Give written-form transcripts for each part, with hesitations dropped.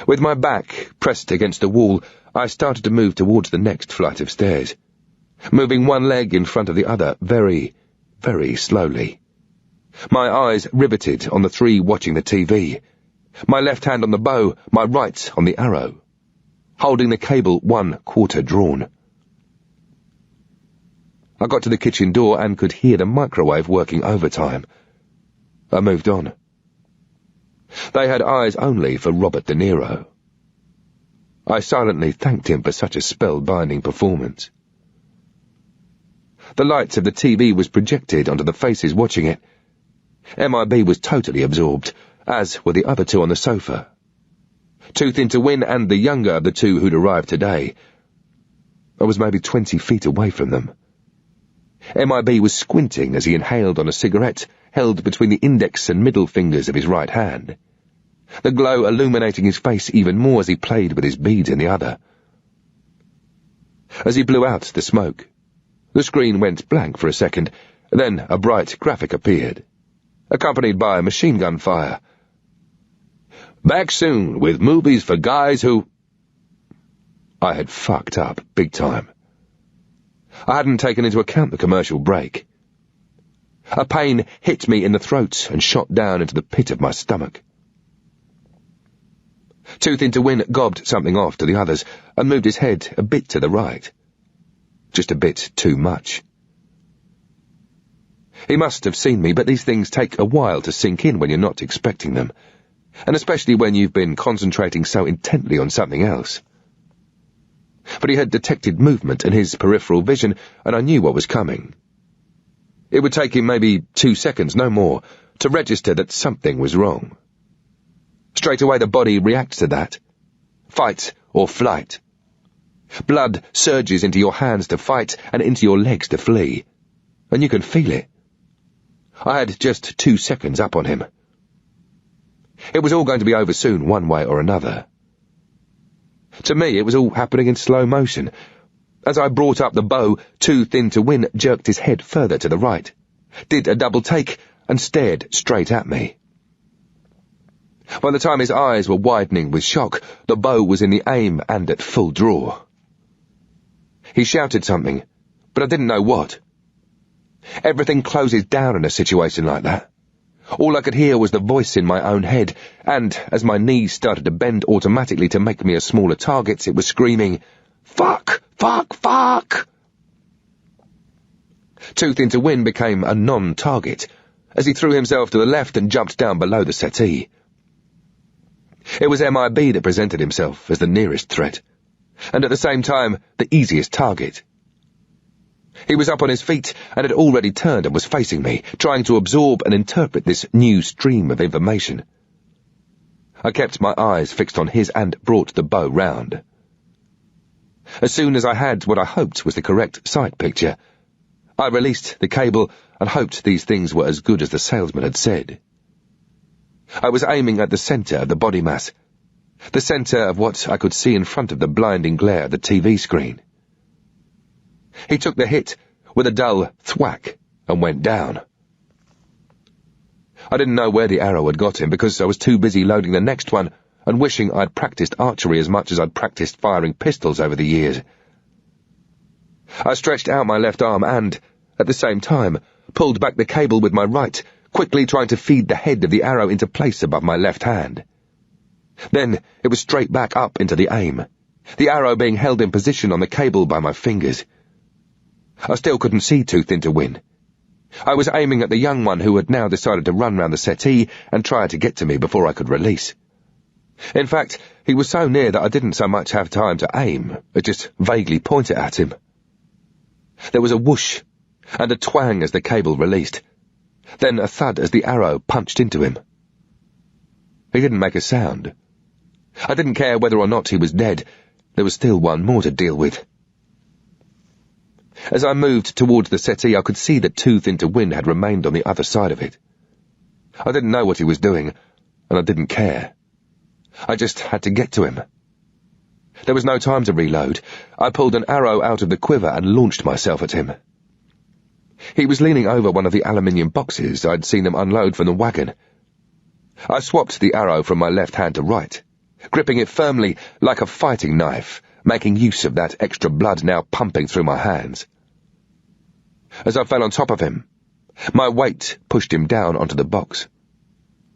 With my back pressed against the wall, I started to move towards the next flight of stairs, moving one leg in front of the other very, very slowly. My eyes riveted on the three watching the TV, my left hand on the bow, my right on the arrow, holding the cable 1/4 drawn. I got to the kitchen door and could hear the microwave working overtime. I moved on. They had eyes only for Robert De Niro. I silently thanked him for such a spellbinding performance. The light of the TV was projected onto the faces watching it. MIB was totally absorbed, as were the other two on the sofa. Tooth Into Win and the younger of the two who'd arrived today. I was maybe 20 feet away from them. MIB was squinting as he inhaled on a cigarette held between the index and middle fingers of his right hand, the glow illuminating his face even more as he played with his beads in the other. As he blew out the smoke, the screen went blank for a second, then a bright graphic appeared, accompanied by machine gun fire. Back soon with movies for guys who... I had fucked up big time. I hadn't taken into account the commercial break. A pain hit me in the throat and shot down into the pit of my stomach. Tooth Into Win gobbed something off to the others and moved his head a bit to the right. Just a bit too much. He must have seen me, but these things take a while to sink in when you're not expecting them, and especially when you've been concentrating so intently on something else. But he had detected movement in his peripheral vision, and I knew what was coming. It would take him maybe 2 seconds, no more, to register that something was wrong. Straight away the body reacts to that. Fight or flight. Blood surges into your hands to fight and into your legs to flee, and you can feel it. I had just 2 seconds up on him. It was all going to be over soon, one way or another. To me, it was all happening in slow motion. As I brought up the bow, Tooth Into Win jerked his head further to the right, did a double take, and stared straight at me. By the time his eyes were widening with shock, the bow was in the aim and at full draw. He shouted something, but I didn't know what. Everything closes down in a situation like that. All I could hear was the voice in my own head, and as my knees started to bend automatically to make me a smaller target, it was screaming, "Fuck! Fuck! Fuck!" Tooth Into Win became a non-target, as he threw himself to the left and jumped down below the settee. It was MIB that presented himself as the nearest threat, and at the same time, the easiest target. He was up on his feet and had already turned and was facing me, trying to absorb and interpret this new stream of information. I kept my eyes fixed on his and brought the bow round. As soon as I had what I hoped was the correct sight picture, I released the cable and hoped these things were as good as the salesman had said. I was aiming at the centre of the body mass, the centre of what I could see in front of the blinding glare of the TV screen. He took the hit with a dull thwack and went down. I didn't know where the arrow had got him because I was too busy loading the next one and wishing I'd practiced archery as much as I'd practiced firing pistols over the years. I stretched out my left arm and, at the same time, pulled back the cable with my right, quickly trying to feed the head of the arrow into place above my left hand. Then it was straight back up into the aim, the arrow being held in position on the cable by my fingers. I still couldn't see Tooth Into Win. I was aiming at the young one who had now decided to run round the settee and try to get to me before I could release. In fact, he was so near that I didn't so much have time to aim, but just vaguely point it at him. There was a whoosh and a twang as the cable released, then a thud as the arrow punched into him. He didn't make a sound. I didn't care whether or not he was dead. There was still one more to deal with. As I moved towards the settee, I could see that Tooth Into Win had remained on the other side of it. I didn't know what he was doing, and I didn't care. I just had to get to him. There was no time to reload. I pulled an arrow out of the quiver and launched myself at him. He was leaning over one of the aluminium boxes I'd seen them unload from the wagon. I swapped the arrow from my left hand to right, gripping it firmly like a fighting knife, making use of that extra blood now pumping through my hands. As I fell on top of him, my weight pushed him down onto the box.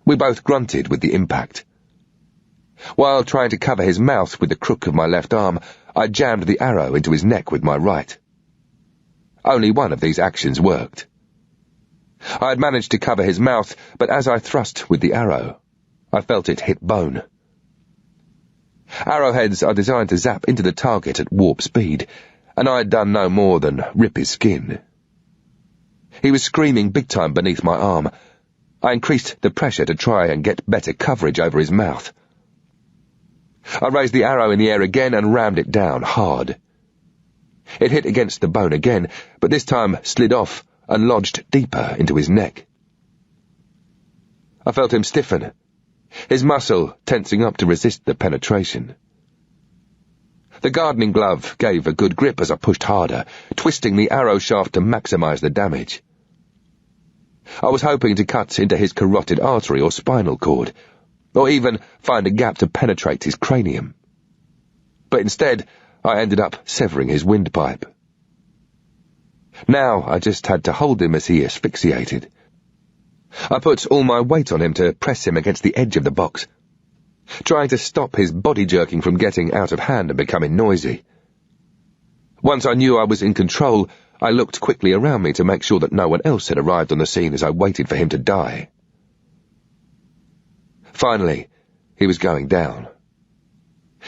We both grunted with the impact. While trying to cover his mouth with the crook of my left arm, I jammed the arrow into his neck with my right. Only one of these actions worked. I had managed to cover his mouth, but as I thrust with the arrow, I felt it hit bone. Arrowheads are designed to zap into the target at warp speed, and I had done no more than rip his skin. He was screaming big time beneath my arm. I increased the pressure to try and get better coverage over his mouth. I raised the arrow in the air again and rammed it down hard. It hit against the bone again, but this time slid off and lodged deeper into his neck. I felt him stiffen, his muscle tensing up to resist the penetration. The gardening glove gave a good grip as I pushed harder, twisting the arrow shaft to maximize the damage. I was hoping to cut into his carotid artery or spinal cord, or even find a gap to penetrate his cranium. But instead, I ended up severing his windpipe. Now I just had to hold him as he asphyxiated. I put all my weight on him to press him against the edge of the box, trying to stop his body jerking from getting out of hand and becoming noisy. Once I knew I was in control, I looked quickly around me to make sure that no one else had arrived on the scene as I waited for him to die. Finally, he was going down.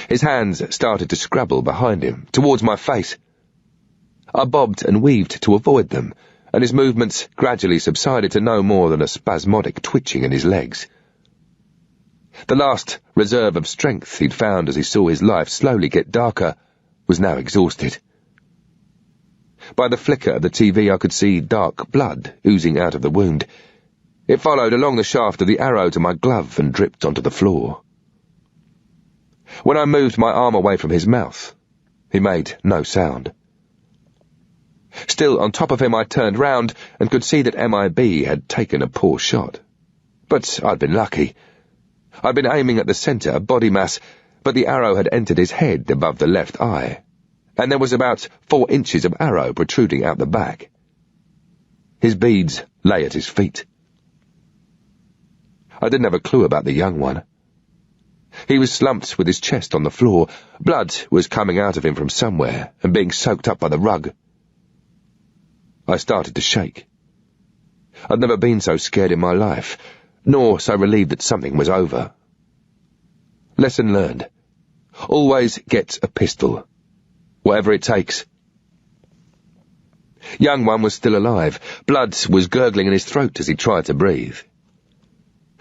His hands started to scrabble behind him, towards my face. I bobbed and weaved to avoid them, and his movements gradually subsided to no more than a spasmodic twitching in his legs. The last reserve of strength he'd found as he saw his life slowly get darker was now exhausted. By the flicker of the TV I could see dark blood oozing out of the wound. It followed along the shaft of the arrow to my glove and dripped onto the floor. When I moved my arm away from his mouth, he made no sound. Still on top of him, I turned round and could see that MIB had taken a poor shot. But I'd been lucky. I'd been aiming at the centre of body mass, but the arrow had entered his head above the left eye, and there was about 4 inches of arrow protruding out the back. His beads lay at his feet. I didn't have a clue about the young one. He was slumped with his chest on the floor. Blood was coming out of him from somewhere and being soaked up by the rug. I started to shake. I'd never been so scared in my life, nor so relieved that something was over. Lesson learned. Always get a pistol, whatever it takes. Young one was still alive. Blood was gurgling in his throat as he tried to breathe.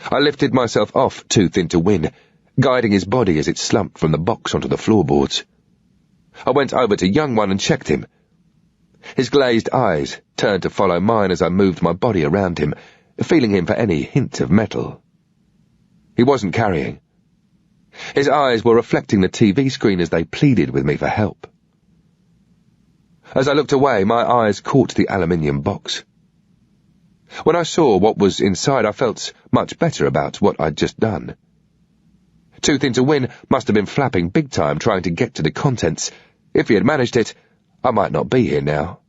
I lifted myself off Too Thin to Win, guiding his body as it slumped from the box onto the floorboards. I went over to young one and checked him. His glazed eyes turned to follow mine as I moved my body around him, feeling him for any hint of metal. He wasn't carrying. His eyes were reflecting the TV screen as they pleaded with me for help. As I looked away, my eyes caught the aluminium box. When I saw what was inside, I felt much better about what I'd just done. Too Thin to Win must have been flapping big time trying to get to the contents. If he had managed it, I might not be here now.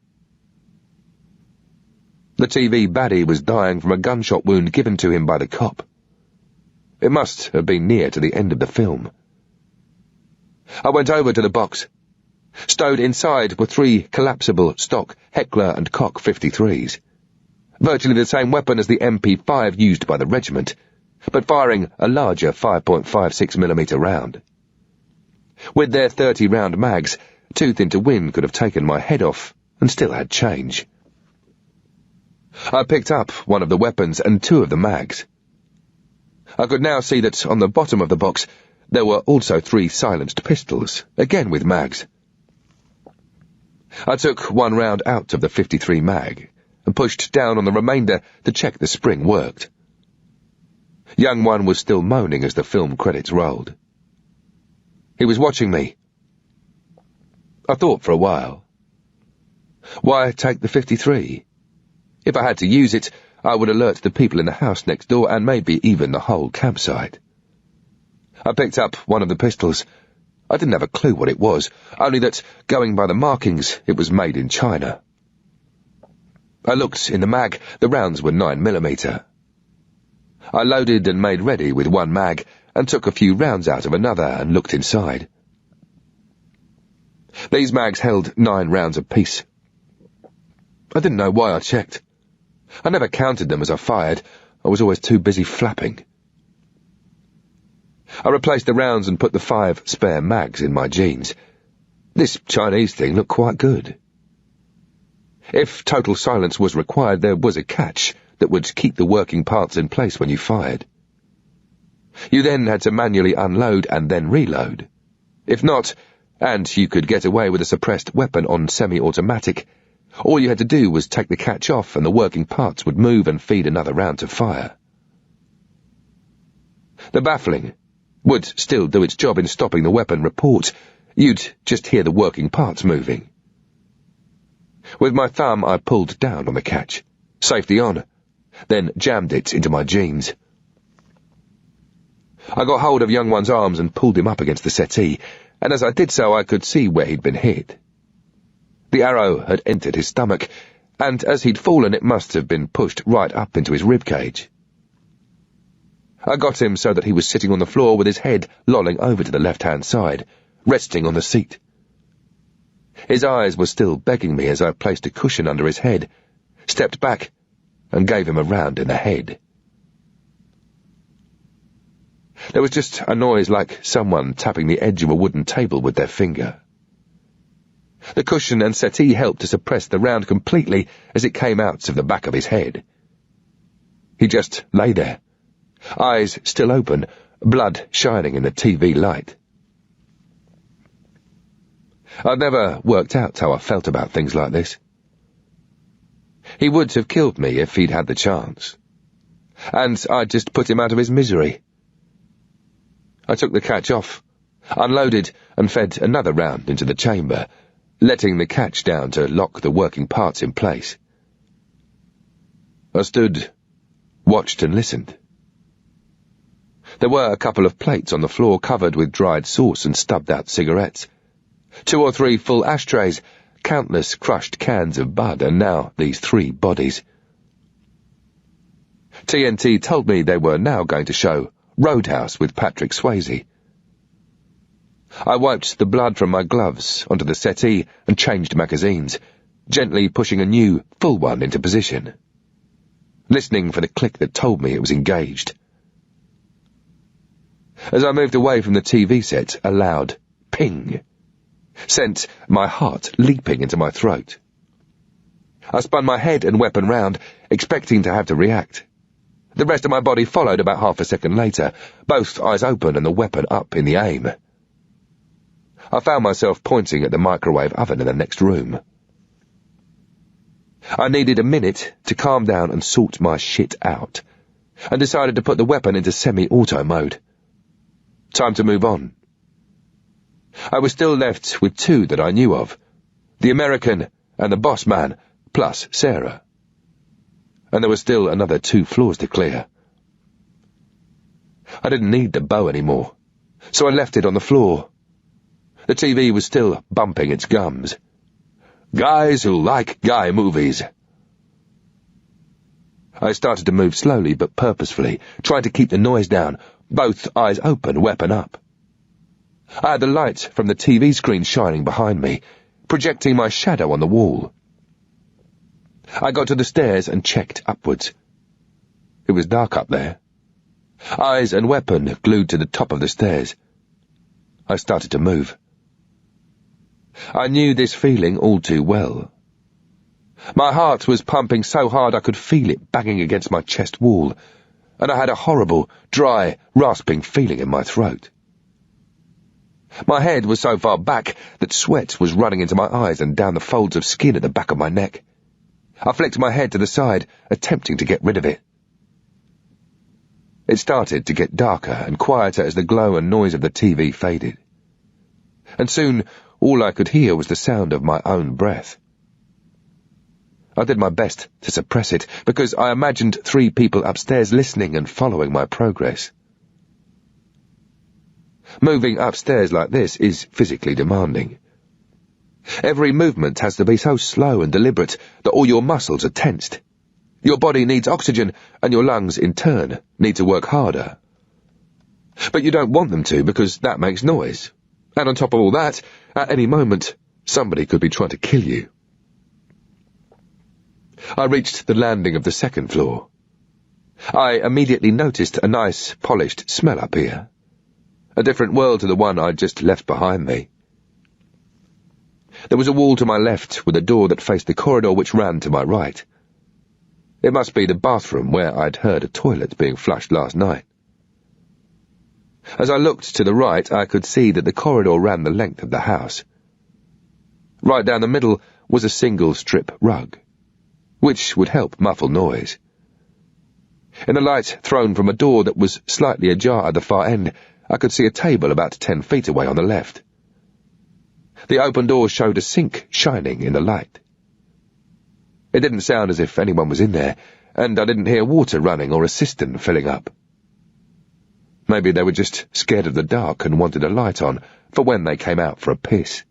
The TV baddie was dying from a gunshot wound given to him by the cop. It must have been near to the end of the film. I went over to the box. Stowed inside were 3 collapsible stock Heckler & Koch 53s. Virtually the same weapon as the MP5 used by the regiment, but firing a larger 5.56mm round. With their 30-round mags, Too Thin to Win could have taken my head off and still had change. I picked up one of the weapons and 2 of the mags. I could now see that on the bottom of the box there were also 3 silenced pistols, again with mags. I took 1 round out of the 53 mag and pushed down on the remainder to check the spring worked. Young one was still moaning as the film credits rolled. He was watching me. I thought for a while. Why take the 53? If I had to use it, I would alert the people in the house next door and maybe even the whole campsite. I picked up one of the pistols. I didn't have a clue what it was, only that, going by the markings, it was made in China. I looked in the mag. The rounds were 9mm. I loaded and made ready with one mag, and took a few rounds out of another and looked inside. These mags held 9 rounds apiece. I didn't know why I checked. I never counted them as I fired. I was always too busy flapping. I replaced the rounds and put the 5 spare mags in my jeans. This Chinese thing looked quite good. If total silence was required, there was a catch that would keep the working parts in place when you fired. You then had to manually unload and then reload. If not, and you could get away with a suppressed weapon on semi-automatic, all you had to do was take the catch off and the working parts would move and feed another round to fire. The baffling would still do its job in stopping the weapon report. You'd just hear the working parts moving. With my thumb, I pulled down on the catch, safety on, then jammed it into my jeans. I got hold of young one's arms and pulled him up against the settee, and as I did so I could see where he'd been hit. The arrow had entered his stomach, and as he'd fallen it must have been pushed right up into his ribcage. I got him so that he was sitting on the floor with his head lolling over to the left-hand side, resting on the seat. His eyes were still begging me as I placed a cushion under his head, stepped back, and gave him a round in the head. There was just a noise like someone tapping the edge of a wooden table with their finger. The cushion and settee helped to suppress the round completely as it came out of the back of his head. He just lay there, eyes still open, blood shining in the TV light. I'd never worked out how I felt about things like this. He would have killed me if he'd had the chance, and I'd just put him out of his misery. I took the catch off, unloaded, and fed another round into the chamber, letting the catch down to lock the working parts in place. I stood, watched and listened. There were a couple of plates on the floor covered with dried sauce and stubbed-out cigarettes, 2 or 3 full ashtrays, countless crushed cans of bud, and now these 3 bodies. TNT told me they were now going to show Roadhouse with Patrick Swayze. I wiped the blood from my gloves onto the settee and changed magazines, gently pushing a new, full one into position, listening for the click that told me it was engaged. As I moved away from the TV set, a loud ping sent my heart leaping into my throat. I spun my head and weapon round, expecting to have to react. The rest of my body followed about half a second later, both eyes open and the weapon up in the aim. I found myself pointing at the microwave oven in the next room. I needed a minute to calm down and sort my shit out, and decided to put the weapon into semi-auto mode. Time to move on. I was still left with 2 that I knew of, the American and the boss man, plus Sarah. And there was still another 2 floors to clear. I didn't need the bow anymore, so I left it on the floor. The TV was still bumping its gums. Guys who like guy movies. I started to move slowly but purposefully, trying to keep the noise down, both eyes open, weapon up. I had the light from the TV screen shining behind me, projecting my shadow on the wall. I got to the stairs and checked upwards. It was dark up there. Eyes and weapon glued to the top of the stairs. I started to move. I knew this feeling all too well. My heart was pumping so hard I could feel it banging against my chest wall, and I had a horrible, dry, rasping feeling in my throat. My head was so far back that sweat was running into my eyes and down the folds of skin at the back of my neck. I flicked my head to the side, attempting to get rid of it. It started to get darker and quieter as the glow and noise of the TV faded. And soon all I could hear was the sound of my own breath. I did my best to suppress it, because I imagined 3 people upstairs listening and following my progress. Moving upstairs like this is physically demanding. Every movement has to be so slow and deliberate that all your muscles are tensed. Your body needs oxygen, and your lungs, in turn, need to work harder. But you don't want them to, because that makes noise. And on top of all that, at any moment, somebody could be trying to kill you. I reached the landing of the second floor. I immediately noticed a nice, polished smell up here. A different world to the one I'd just left behind me. There was a wall to my left with a door that faced the corridor which ran to my right. It must be the bathroom where I'd heard a toilet being flushed last night. As I looked to the right, I could see that the corridor ran the length of the house. Right down the middle was a single strip rug, which would help muffle noise. In the light thrown from a door that was slightly ajar at the far end, I could see a table about 10 feet away on the left. The open door showed a sink shining in the light. It didn't sound as if anyone was in there, and I didn't hear water running or a cistern filling up. Maybe they were just scared of the dark and wanted a light on for when they came out for a piss.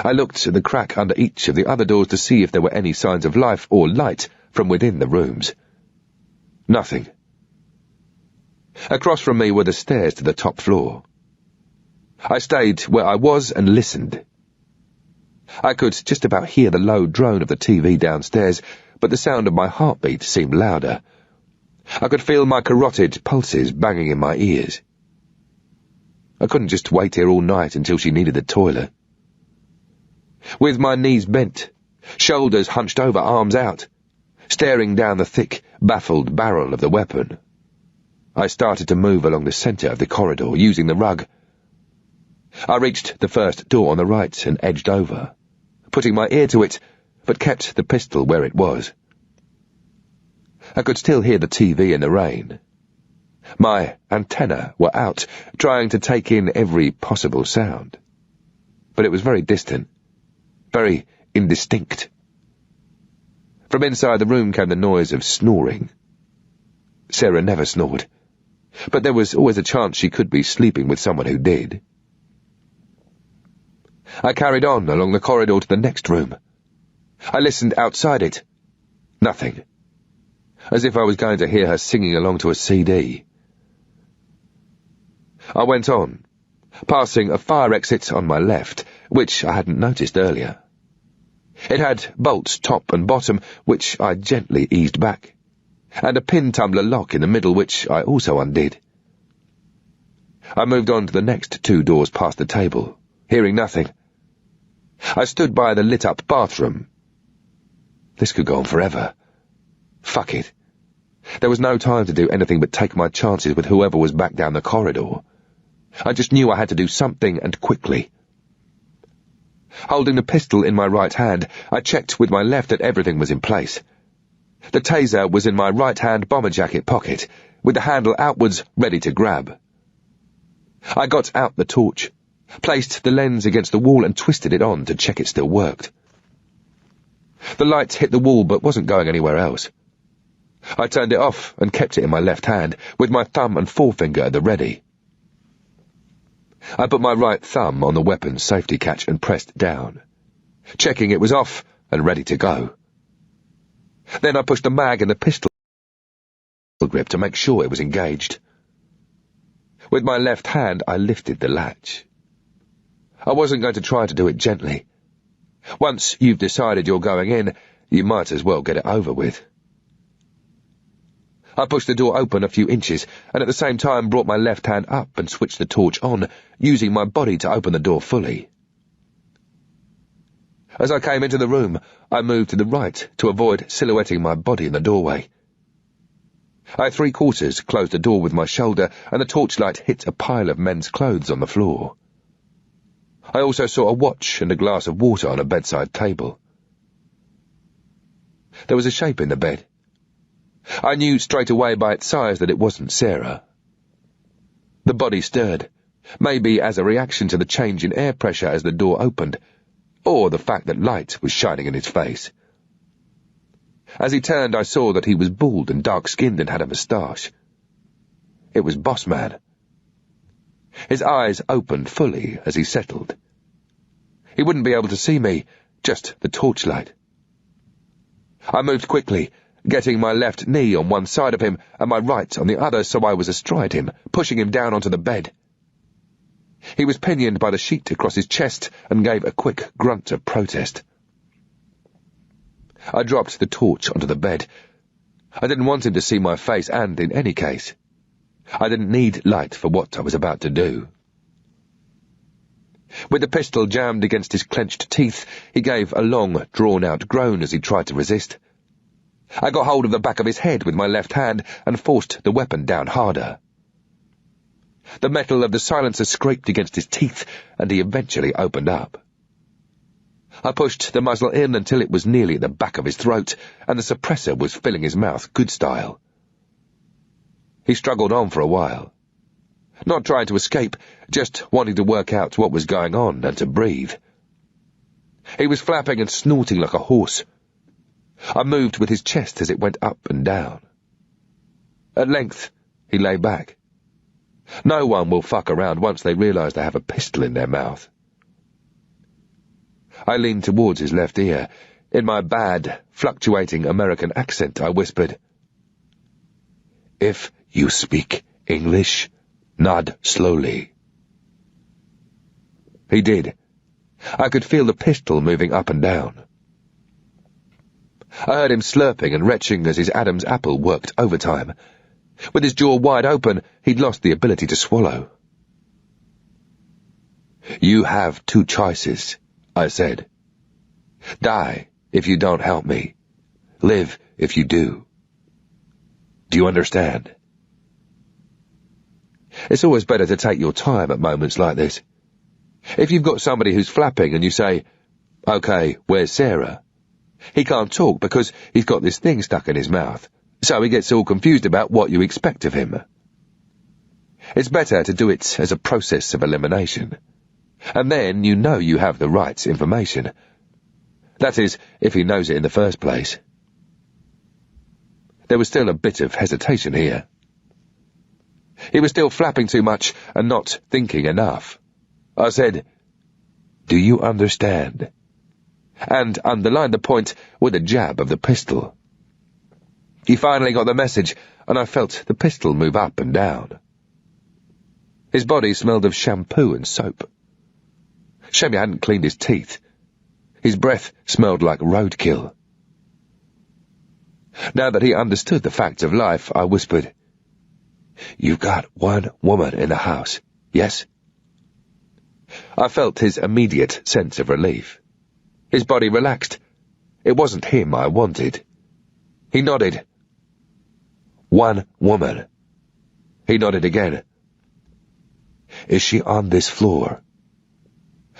I looked at the crack under each of the other doors to see if there were any signs of life or light from within the rooms. Nothing. Across from me were the stairs to the top floor. I stayed where I was and listened. I could just about hear the low drone of the TV downstairs, but the sound of my heartbeat seemed louder. I could feel my carotid pulses banging in my ears. I couldn't just wait here all night until she needed the toilet. With my knees bent, shoulders hunched over, arms out, staring down the thick, baffled barrel of the weapon, I started to move along the centre of the corridor, using the rug. I reached the first door on the right and edged over, putting my ear to it, but kept the pistol where it was. I could still hear the TV in the rain. My antennae were out, trying to take in every possible sound. But it was very distant, very indistinct. From inside the room came the noise of snoring. Sarah never snored, but there was always a chance she could be sleeping with someone who did. I carried on along the corridor to the next room. I listened outside it. Nothing. As if I was going to hear her singing along to a CD. I went on, passing a fire exit on my left, which I hadn't noticed earlier. It had bolts top and bottom, which I gently eased back, and a pin tumbler lock in the middle, which I also undid. I moved on to the next 2 doors past the table, hearing nothing. I stood by the lit-up bathroom. This could go on forever. Fuck it. There was no time to do anything but take my chances with whoever was back down the corridor. I just knew I had to do something, and quickly. Holding the pistol in my right hand, I checked with my left that everything was in place. The taser was in my right-hand bomber jacket pocket, with the handle outwards, ready to grab. I got out the torch, placed the lens against the wall and twisted it on to check it still worked. The light hit the wall but wasn't going anywhere else. I turned it off and kept it in my left hand, with my thumb and forefinger at the ready. I put my right thumb on the weapon's safety catch and pressed down, checking it was off and ready to go. Then I pushed the mag in the pistol grip to make sure it was engaged. With my left hand, I lifted the latch. I wasn't going to try to do it gently. Once you've decided you're going in, you might as well get it over with. I pushed the door open a few inches, and at the same time brought my left hand up and switched the torch on, using my body to open the door fully. As I came into the room, I moved to the right to avoid silhouetting my body in the doorway. I 3/4 closed the door with my shoulder, and the torchlight hit a pile of men's clothes on the floor. I also saw a watch and a glass of water on a bedside table. There was a shape in the bed. I knew straight away by its size that it wasn't Sarah. The body stirred, maybe as a reaction to the change in air pressure as the door opened, or the fact that light was shining in his face. As he turned, I saw that he was bald and dark-skinned and had a moustache. It was Boss Man. His eyes opened fully as he settled. He wouldn't be able to see me, just the torchlight. I moved quickly, getting my left knee on one side of him and my right on the other so I was astride him, pushing him down onto the bed. He was pinioned by the sheet across his chest and gave a quick grunt of protest. I dropped the torch onto the bed. I didn't want him to see my face, and in any case, I didn't need light for what I was about to do. With the pistol jammed against his clenched teeth, he gave a long, drawn-out groan as he tried to resist. I got hold of the back of his head with my left hand and forced the weapon down harder. The metal of the silencer scraped against his teeth, and he eventually opened up. I pushed the muzzle in until it was nearly at the back of his throat, and the suppressor was filling his mouth good style. He struggled on for a while, not trying to escape, just wanting to work out what was going on and to breathe. He was flapping and snorting like a horse. I moved with his chest as it went up and down. At length, he lay back. No one will fuck around once they realize they have a pistol in their mouth. I leaned towards his left ear. In my bad, fluctuating American accent, I whispered, "If you speak English, nod slowly." He did. I could feel the pistol moving up and down. I heard him slurping and retching as his Adam's apple worked overtime. With his jaw wide open, he'd lost the ability to swallow. "You have two choices," I said. "Die if you don't help me. Live if you do. Do you understand?" It's always better to take your time at moments like this. If you've got somebody who's flapping and you say, "Okay, where's Sarah?" he can't talk because he's got this thing stuck in his mouth, so he gets all confused about what you expect of him. It's better to do it as a process of elimination, and then you know you have the right information. That is, if he knows it in the first place. There was still a bit of hesitation here. He was still flapping too much and not thinking enough. I said, "Do you understand?" and underlined the point with a jab of the pistol. He finally got the message, and I felt the pistol move up and down. His body smelled of shampoo and soap. Shame he hadn't cleaned his teeth. His breath smelled like roadkill. Now that he understood the facts of life, I whispered, "You've got one woman in the house, yes?" I felt his immediate sense of relief. His body relaxed. It wasn't him I wanted. He nodded. "One woman." He nodded again. "Is she on this floor?"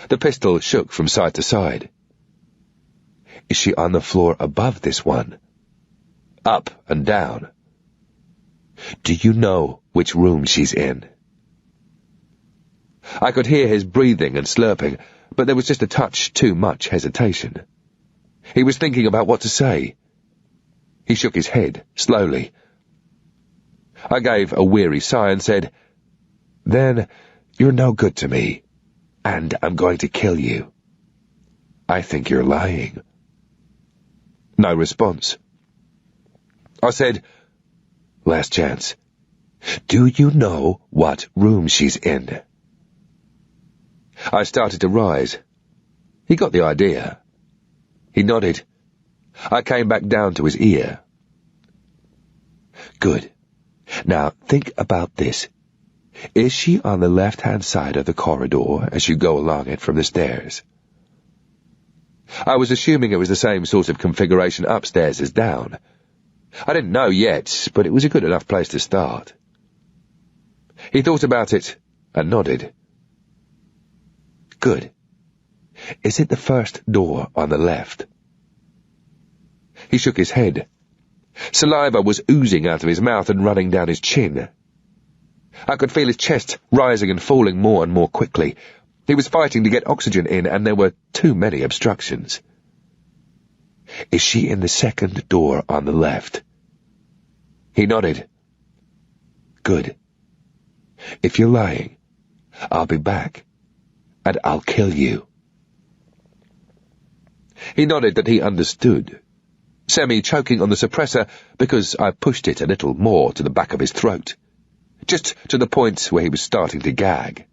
The pistol shook from side to side. "Is she on the floor above this one?" Up and down. "Do you know which room she's in?" I could hear his breathing and slurping, but there was just a touch too much hesitation. He was thinking about what to say. He shook his head, slowly. I gave a weary sigh and said, "Then you're no good to me, and I'm going to kill you." "I think you're lying." No response. I said, "Last chance. Do you know what room she's in?" I started to rise. He got the idea. He nodded. I came back down to his ear. "Good. Now think about this. Is she on the left-hand side of the corridor as you go along it from the stairs?" I was assuming it was the same sort of configuration upstairs as down. I didn't know yet, but it was a good enough place to start. He thought about it and nodded. "Good. Is it the first door on the left?" He shook his head. Saliva was oozing out of his mouth and running down his chin. I could feel his chest rising and falling more and more quickly. He was fighting to get oxygen in, and there were too many obstructions. "Is she in the second door on the left?" He nodded. "Good. If you're lying, I'll be back, and I'll kill you." He nodded that he understood, semi-choking on the suppressor because I pushed it a little more to the back of his throat, just to the point where he was starting to gag.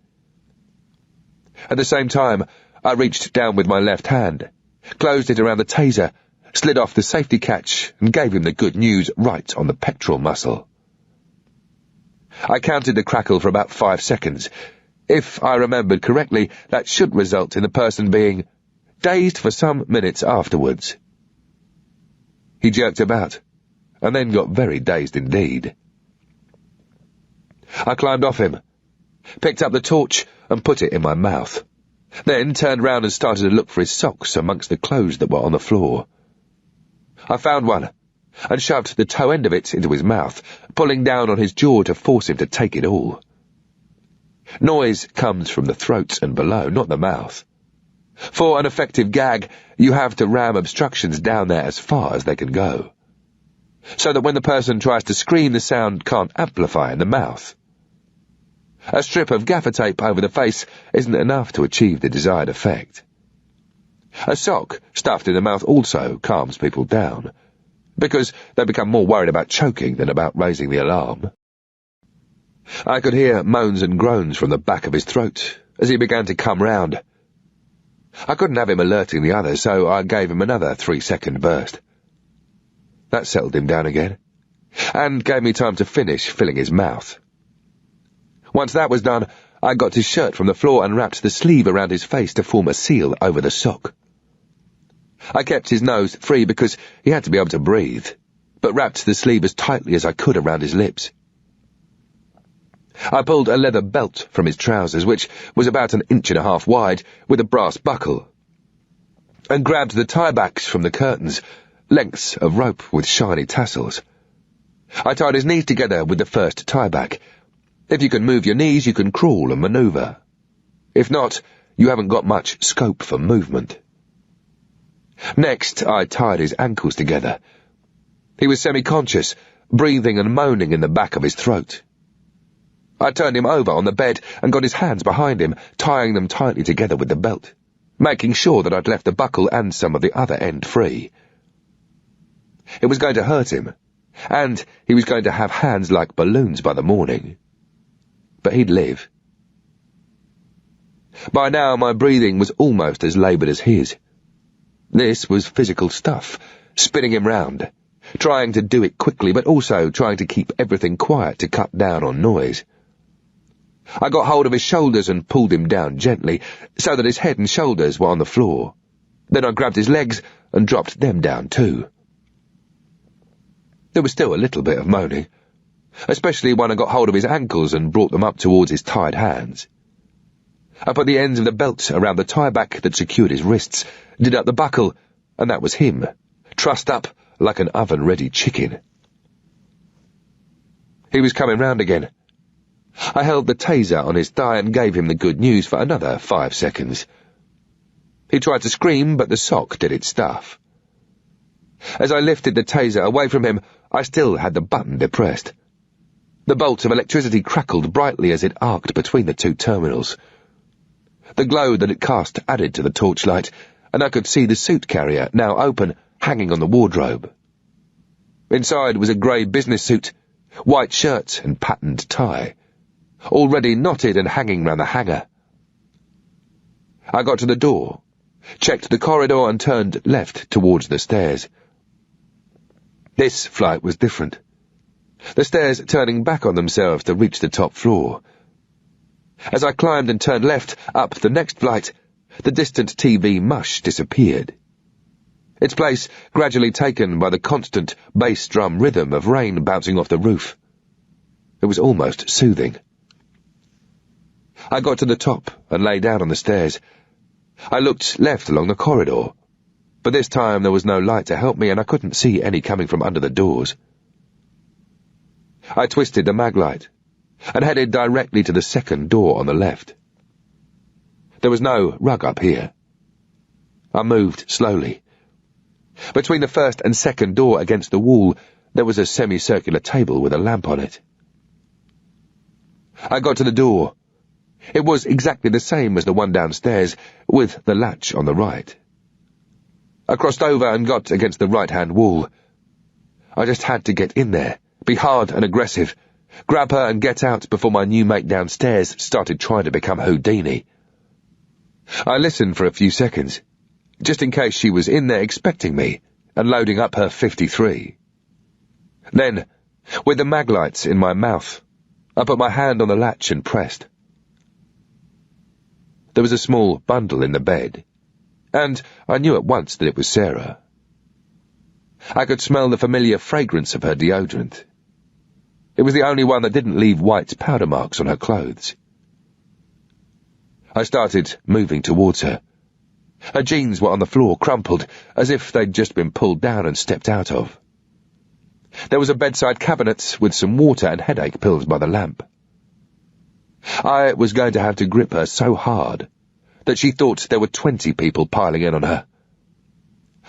At the same time, I reached down with my left hand, closed it around the taser, slid off the safety catch, and gave him the good news right on the pectoral muscle. I counted the crackle for about 5 seconds. If I remembered correctly, that should result in the person being dazed for some minutes afterwards. He jerked about, and then got very dazed indeed. I climbed off him, picked up the torch and put it in my mouth, then turned round and started to look for his socks amongst the clothes that were on the floor. I found one, and shoved the toe end of it into his mouth, pulling down on his jaw to force him to take it all. Noise comes from the throat and below, not the mouth. For an effective gag, you have to ram obstructions down there as far as they can go, so that when the person tries to scream, the sound can't amplify in the mouth. A strip of gaffer tape over the face isn't enough to achieve the desired effect. A sock stuffed in the mouth also calms people down, because they become more worried about choking than about raising the alarm. I could hear moans and groans from the back of his throat as he began to come round. I couldn't have him alerting the others, so I gave him another 3-second burst. That settled him down again, and gave me time to finish filling his mouth. Once that was done, I got his shirt from the floor and wrapped the sleeve around his face to form a seal over the sock. I kept his nose free because he had to be able to breathe, but wrapped the sleeve as tightly as I could around his lips. I pulled a leather belt from his trousers, which was about 1.5 inches wide, with a brass buckle, and grabbed the tie-backs from the curtains, lengths of rope with shiny tassels. I tied his knees together with the first tie-back. If you can move your knees, you can crawl and manoeuvre. If not, you haven't got much scope for movement. Next, I tied his ankles together. He was semi-conscious, breathing and moaning in the back of his throat. I turned him over on the bed and got his hands behind him, tying them tightly together with the belt, making sure that I'd left the buckle and some of the other end free. It was going to hurt him, and he was going to have hands like balloons by the morning. But he'd live. By now my breathing was almost as laboured as his. This was physical stuff, spinning him round, trying to do it quickly, but also trying to keep everything quiet to cut down on noise. I got hold of his shoulders and pulled him down gently, so that his head and shoulders were on the floor. Then I grabbed his legs and dropped them down too. There was still a little bit of moaning, especially when I got hold of his ankles and brought them up towards his tied hands. I put the ends of the belt around the tie-back that secured his wrists, did up the buckle, and that was him, trussed up like an oven-ready chicken. He was coming round again. I held the taser on his thigh and gave him the good news for another 5 seconds. He tried to scream, but the sock did its stuff. As I lifted the taser away from him, I still had the button depressed. The bolt of electricity crackled brightly as it arced between the two terminals. The glow that it cast added to the torchlight, and I could see the suit carrier, now open, hanging on the wardrobe. Inside was a grey business suit, white shirt and patterned tie, already knotted and hanging round the hanger. I got to the door, checked the corridor and turned left towards the stairs. This flight was different, the stairs turning back on themselves to reach the top floor. As I climbed and turned left up the next flight, the distant TV mush disappeared, its place gradually taken by the constant bass drum rhythm of rain bouncing off the roof. It was almost soothing. I got to the top and lay down on the stairs. I looked left along the corridor, but this time there was no light to help me and I couldn't see any coming from under the doors. I twisted the mag light and headed directly to the second door on the left. There was no rug up here. I moved slowly. Between the first and second door against the wall, there was a semicircular table with a lamp on it. I got to the door, It was exactly the same as the one downstairs, with the latch on the right. I crossed over and got against the right-hand wall. I just had to get in there, be hard and aggressive, grab her and get out before my new mate downstairs started trying to become Houdini. I listened for a few seconds, just in case she was in there expecting me and loading up her 53. Then, with the mag lights in my mouth, I put my hand on the latch and pressed. There was a small bundle in the bed, and I knew at once that it was Sarah. I could smell the familiar fragrance of her deodorant. It was the only one that didn't leave white powder marks on her clothes. I started moving towards her. Her jeans were on the floor, crumpled, as if they'd just been pulled down and stepped out of. There was a bedside cabinet with some water and headache pills by the lamp. I was going to have to grip her so hard that she thought there were 20 people piling in on her.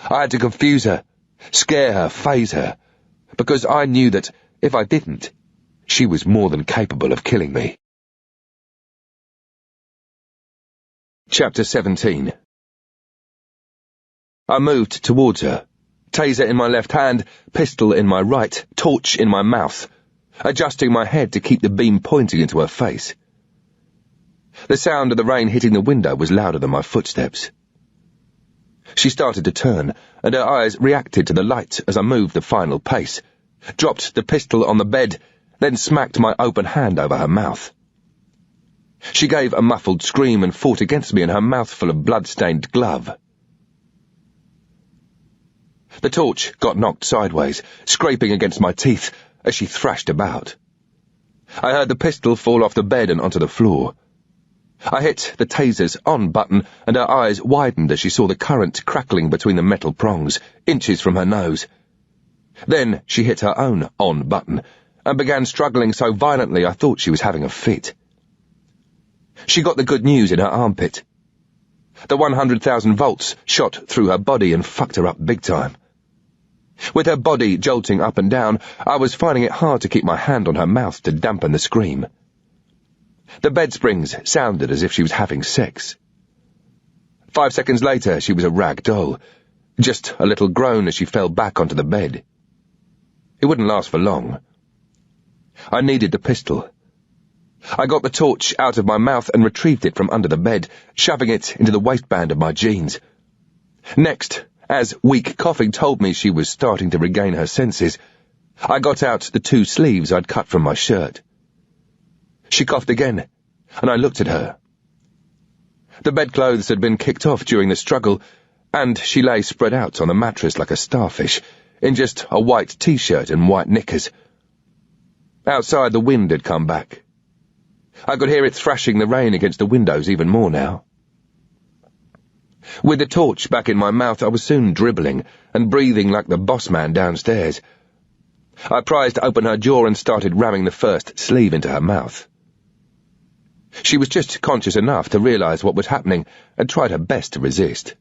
I had to confuse her, scare her, phase her, because I knew that if I didn't, she was more than capable of killing me. Chapter 17. I moved towards her, taser in my left hand, pistol in my right, torch in my mouth, adjusting my head to keep the beam pointing into her face. The sound of the rain hitting the window was louder than my footsteps. She started to turn, and her eyes reacted to the light as I moved the final pace, dropped the pistol on the bed, then smacked my open hand over her mouth. She gave a muffled scream and fought against me in her mouthful of blood-stained glove. The torch got knocked sideways, scraping against my teeth as she thrashed about. I heard the pistol fall off the bed and onto the floor. I hit the taser's on button, and her eyes widened as she saw the current crackling between the metal prongs, inches from her nose. Then she hit her own on button, and began struggling so violently I thought she was having a fit. She got the good news in her armpit. The 100,000 volts shot through her body and fucked her up big time. With her body jolting up and down, I was finding it hard to keep my hand on her mouth to dampen the scream. The bed springs sounded as if she was having sex. 5 seconds later, she was a rag doll, just a little groan as she fell back onto the bed. It wouldn't last for long. I needed the pistol. I got the torch out of my mouth and retrieved it from under the bed, shoving it into the waistband of my jeans. Next, as weak coughing told me she was starting to regain her senses, I got out the 2 sleeves I'd cut from my shirt. She coughed again, and I looked at her. The bedclothes had been kicked off during the struggle, and she lay spread out on the mattress like a starfish, in just a white t-shirt and white knickers. Outside, the wind had come back. I could hear it thrashing the rain against the windows even more now. With the torch back in my mouth, I was soon dribbling and breathing like the boss man downstairs. I prized open her jaw and started ramming the first sleeve into her mouth. She was just conscious enough to realize what was happening and tried her best to resist.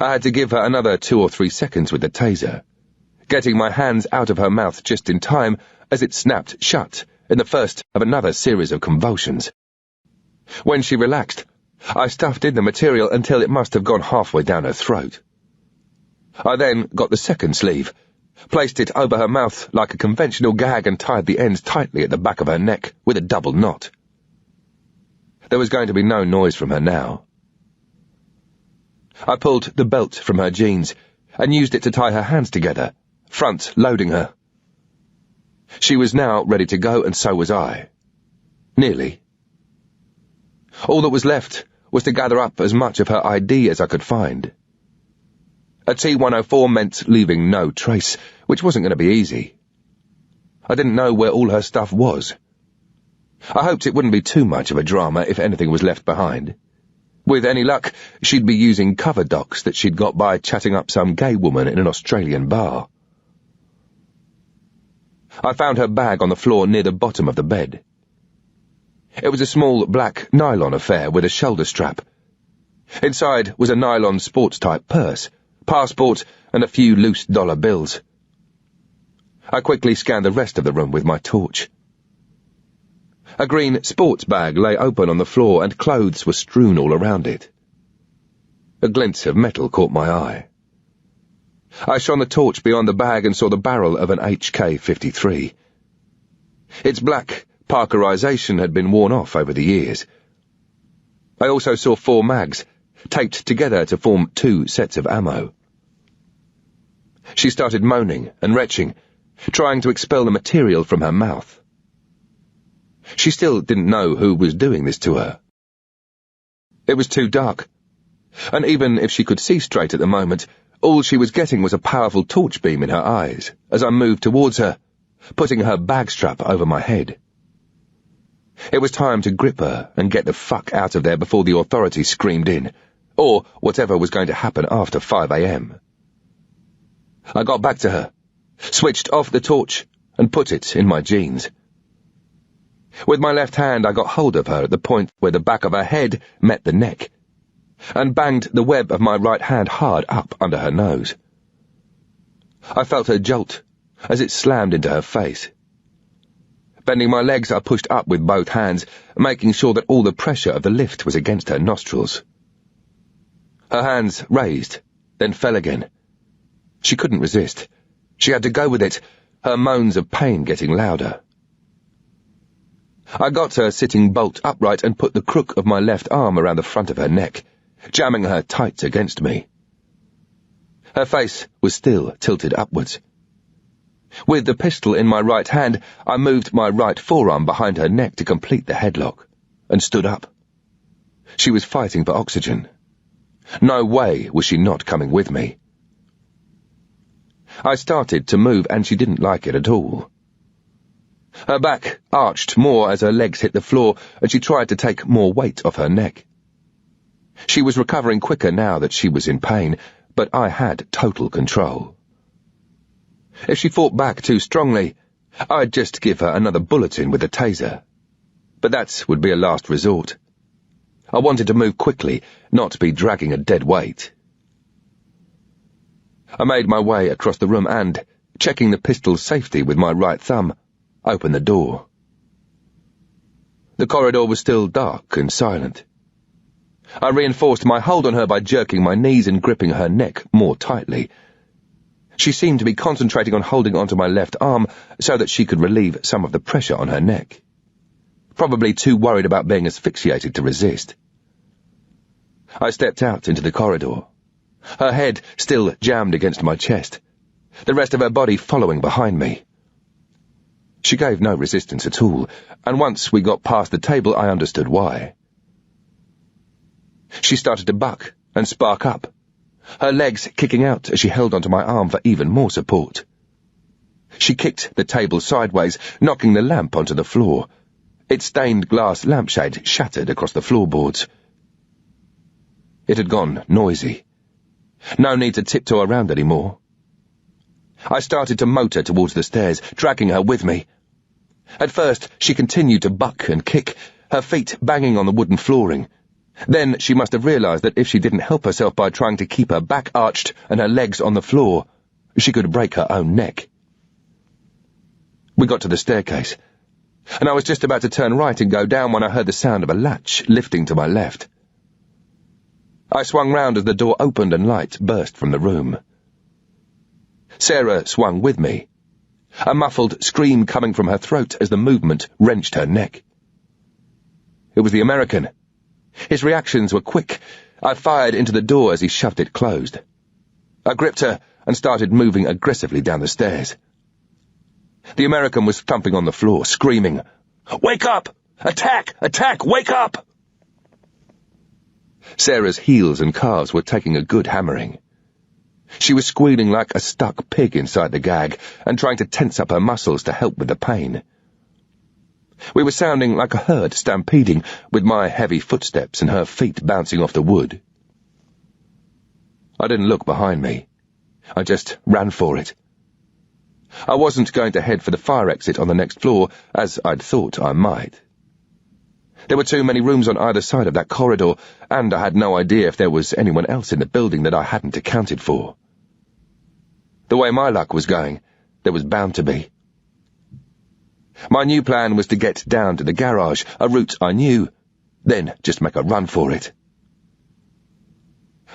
I had to give her another 2 or 3 seconds with the taser, getting my hands out of her mouth just in time as it snapped shut in the first of another series of convulsions. When she relaxed, I stuffed in the material until it must have gone halfway down her throat. I then got the second sleeve, placed it over her mouth like a conventional gag and tied the ends tightly at the back of her neck with a double knot. There was going to be no noise from her now. I pulled the belt from her jeans and used it to tie her hands together, front-loading her. She was now ready to go, and so was I. Nearly. All that was left was to gather up as much of her ID as I could find. A T-104 meant leaving no trace, which wasn't going to be easy. I didn't know where all her stuff was. I hoped it wouldn't be too much of a drama if anything was left behind. With any luck, she'd be using cover docs that she'd got by chatting up some gay woman in an Australian bar. I found her bag on the floor near the bottom of the bed. It was a small black nylon affair with a shoulder strap. Inside was a nylon sports-type purse, passport, and a few loose dollar bills. I quickly scanned the rest of the room with my torch. A green sports bag lay open on the floor and clothes were strewn all around it. A glint of metal caught my eye. I shone the torch beyond the bag and saw the barrel of an HK-53. Its black Parkerization had been worn off over the years. I also saw 4 mags, taped together to form 2 sets of ammo. She started moaning and retching, trying to expel the material from her mouth. She still didn't know who was doing this to her. It was too dark, and even if she could see straight at the moment, all she was getting was a powerful torch beam in her eyes as I moved towards her, putting her bag strap over my head. It was time to grip her and get the fuck out of there before the authorities screamed in, or whatever was going to happen after 5 a.m. I got back to her, switched off the torch, and put it in my jeans. With my left hand I got hold of her at the point where the back of her head met the neck, and banged the web of my right hand hard up under her nose. I felt her jolt as it slammed into her face. Bending my legs, I pushed up with both hands, making sure that all the pressure of the lift was against her nostrils. Her hands raised, then fell again. She couldn't resist. She had to go with it, her moans of pain getting louder. I got her sitting bolt upright and put the crook of my left arm around the front of her neck, jamming her tight against me. Her face was still tilted upwards. With the pistol in my right hand, I moved my right forearm behind her neck to complete the headlock, and stood up. She was fighting for oxygen. No way was she not coming with me. I started to move, and she didn't like it at all. Her back arched more as her legs hit the floor, and she tried to take more weight off her neck. She was recovering quicker now that she was in pain, but I had total control. If she fought back too strongly, I'd just give her another bulletin with a taser. But that would be a last resort. I wanted to move quickly, not be dragging a dead weight. I made my way across the room and, checking the pistol's safety with my right thumb, opened the door. The corridor was still dark and silent. I reinforced my hold on her by jerking my knees and gripping her neck more tightly. She seemed to be concentrating on holding onto my left arm so that she could relieve some of the pressure on her neck. Probably too worried about being asphyxiated to resist. I stepped out into the corridor, her head still jammed against my chest, the rest of her body following behind me. She gave no resistance at all, and once we got past the table I understood why. She started to buck and spark up, her legs kicking out as she held onto my arm for even more support. She kicked the table sideways, knocking the lamp onto the floor. Its stained glass lampshade shattered across the floorboards. It had gone noisy. No need to tiptoe around anymore. I started to motor towards the stairs, dragging her with me. At first, she continued to buck and kick, her feet banging on the wooden flooring. Then she must have realized that if she didn't help herself by trying to keep her back arched and her legs on the floor, she could break her own neck. We got to the staircase, and I was just about to turn right and go down when I heard the sound of a latch lifting to my left. I swung round as the door opened and light burst from the room. Sarah swung with me, a muffled scream coming from her throat as the movement wrenched her neck. It was the American. His reactions were quick. I fired into the door as he shoved it closed. I gripped her and started moving aggressively down the stairs. The American was thumping on the floor, screaming, "Wake up! Attack! Attack! Wake up!" Sarah's heels and calves were taking a good hammering. She was squealing like a stuck pig inside the gag and trying to tense up her muscles to help with the pain. We were sounding like a herd stampeding, with my heavy footsteps and her feet bouncing off the wood. I didn't look behind me. I just ran for it. I wasn't going to head for the fire exit on the next floor, as I'd thought I might. There were too many rooms on either side of that corridor, and I had no idea if there was anyone else in the building that I hadn't accounted for. The way my luck was going, there was bound to be. My new plan was to get down to the garage, a route I knew, then just make a run for it.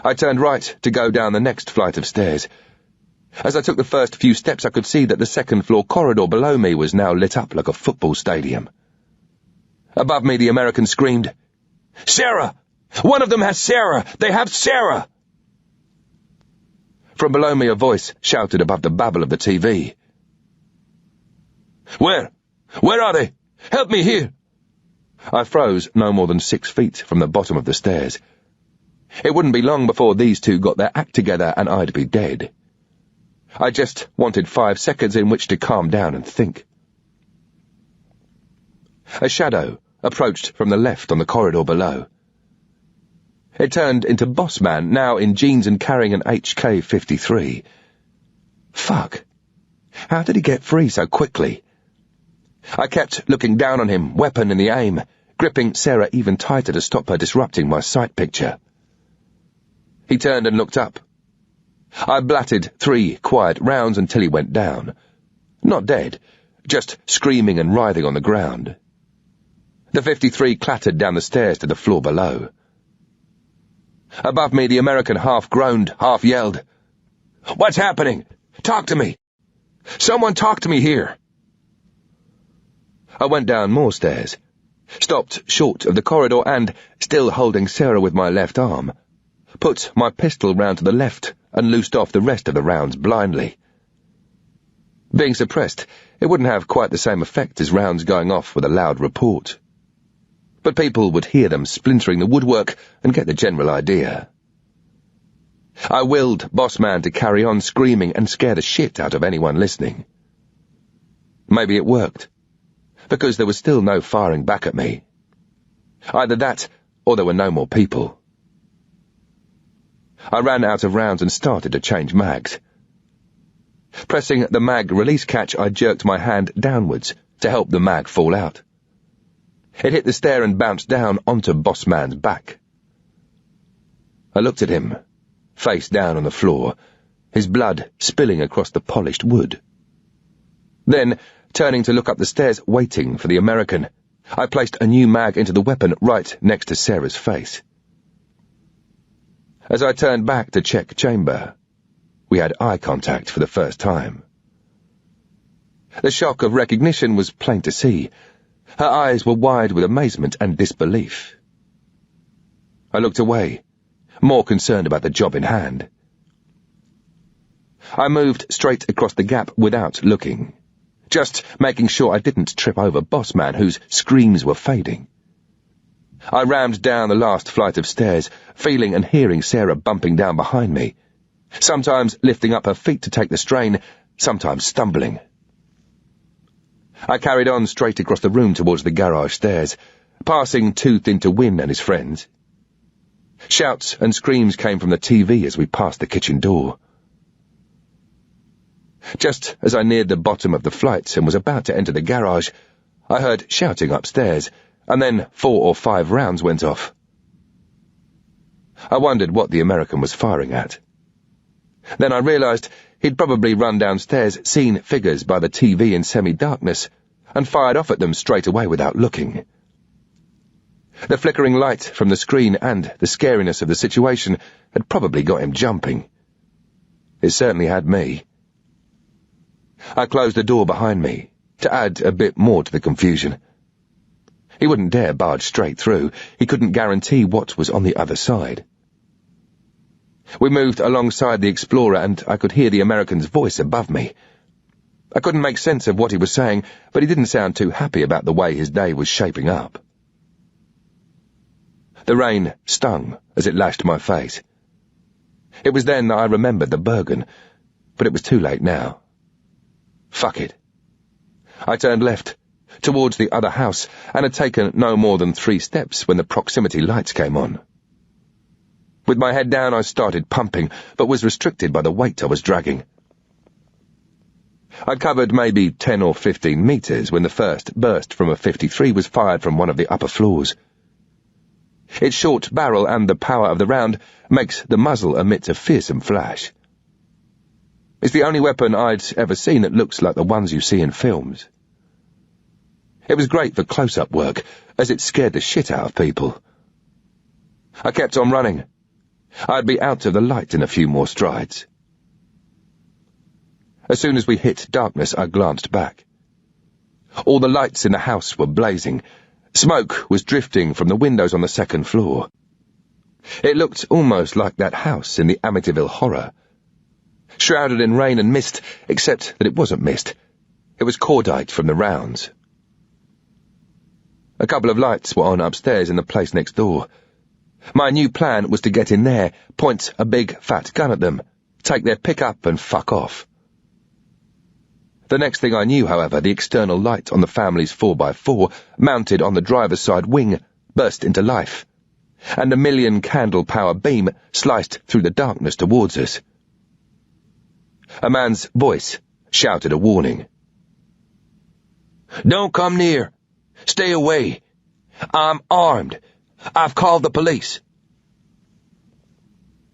I turned right to go down the next flight of stairs. As I took the first few steps, I could see that the second-floor corridor below me was now lit up like a football stadium. Above me, the American screamed, "Sarah! One of them has Sarah! They have Sarah!" From below me, a voice shouted above the babble of the TV. Where? Where are they? Help me here!" I froze no more than 6 feet from the bottom of the stairs. It wouldn't be long before these two got their act together and I'd be dead. I just wanted 5 seconds in which to calm down and think. A shadow approached from the left on the corridor below. It turned into Boss Man, now in jeans and carrying an HK-53. Fuck. How did he get free so quickly? I kept looking down on him, weapon in the aim, gripping Sarah even tighter to stop her disrupting my sight picture. He turned and looked up. I blatted 3 quiet rounds until he went down. Not dead, just screaming and writhing on the ground. The 53 clattered down the stairs to the floor below. Above me, the American half groaned, half yelled, "What's happening? Talk to me! Someone talk to me here!" I went down more stairs, stopped short of the corridor and, still holding Sarah with my left arm, put my pistol round to the left and loosed off the rest of the rounds blindly. Being suppressed, it wouldn't have quite the same effect as rounds going off with a loud report. But people would hear them splintering the woodwork and get the general idea. I willed Boss Man to carry on screaming and scare the shit out of anyone listening. Maybe it worked, because there was still no firing back at me. Either that, or there were no more people. I ran out of rounds and started to change mags. Pressing the mag release catch, I jerked my hand downwards to help the mag fall out. It hit the stair and bounced down onto Boss Man's back. I looked at him, face down on the floor, his blood spilling across the polished wood. Then, turning to look up the stairs, waiting for the American, I placed a new mag into the weapon right next to Sarah's face. As I turned back to check chamber, we had eye contact for the first time. The shock of recognition was plain to see. Her eyes were wide with amazement and disbelief. I looked away, more concerned about the job in hand. I moved straight across the gap without looking, just making sure I didn't trip over Boss Man, whose screams were fading. I rammed down the last flight of stairs, feeling and hearing Sarah bumping down behind me, sometimes lifting up her feet to take the strain, sometimes stumbling. I carried on straight across the room towards the garage stairs, passing Tooth into Wynne and his friends. Shouts and screams came from the TV as we passed the kitchen door. Just as I neared the bottom of the flight and was about to enter the garage, I heard shouting upstairs, and then 4 or 5 rounds went off. I wondered what the American was firing at. Then I realized he'd probably run downstairs, seen figures by the TV in semi-darkness, and fired off at them straight away without looking. The flickering light from the screen and the scariness of the situation had probably got him jumping. It certainly had me. I closed the door behind me, to add a bit more to the confusion. He wouldn't dare barge straight through. He couldn't guarantee what was on the other side. We moved alongside the Explorer, and I could hear the American's voice above me. I couldn't make sense of what he was saying, but he didn't sound too happy about the way his day was shaping up. The rain stung as it lashed my face. It was then that I remembered the Bergen, but it was too late now. Fuck it. I turned left, towards the other house, and had taken no more than 3 steps when the proximity lights came on. With my head down, I started pumping, but was restricted by the weight I was dragging. I'd covered maybe 10 or 15 meters when the first burst from a 53 was fired from one of the upper floors. Its short barrel and the power of the round makes the muzzle emit a fearsome flash. It's the only weapon I'd ever seen that looks like the ones you see in films. It was great for close-up work, as it scared the shit out of people. I kept on running. I'd be out of the light in a few more strides. As soon as we hit darkness, I glanced back. All the lights in the house were blazing. Smoke was drifting from the windows on the second floor. It looked almost like that house in the Amityville Horror. Shrouded in rain and mist, except that it wasn't mist. It was cordite from the rounds. A couple of lights were on upstairs in the place next door. My new plan was to get in there, point a big fat gun at them, take their pickup and fuck off. The next thing I knew, however, the external light on the family's 4x4, mounted on the driver's side wing, burst into life, and a 1,000,000 power beam sliced through the darkness towards us. A man's voice shouted a warning. "Don't come near. Stay away. I'm armed. I've called the police."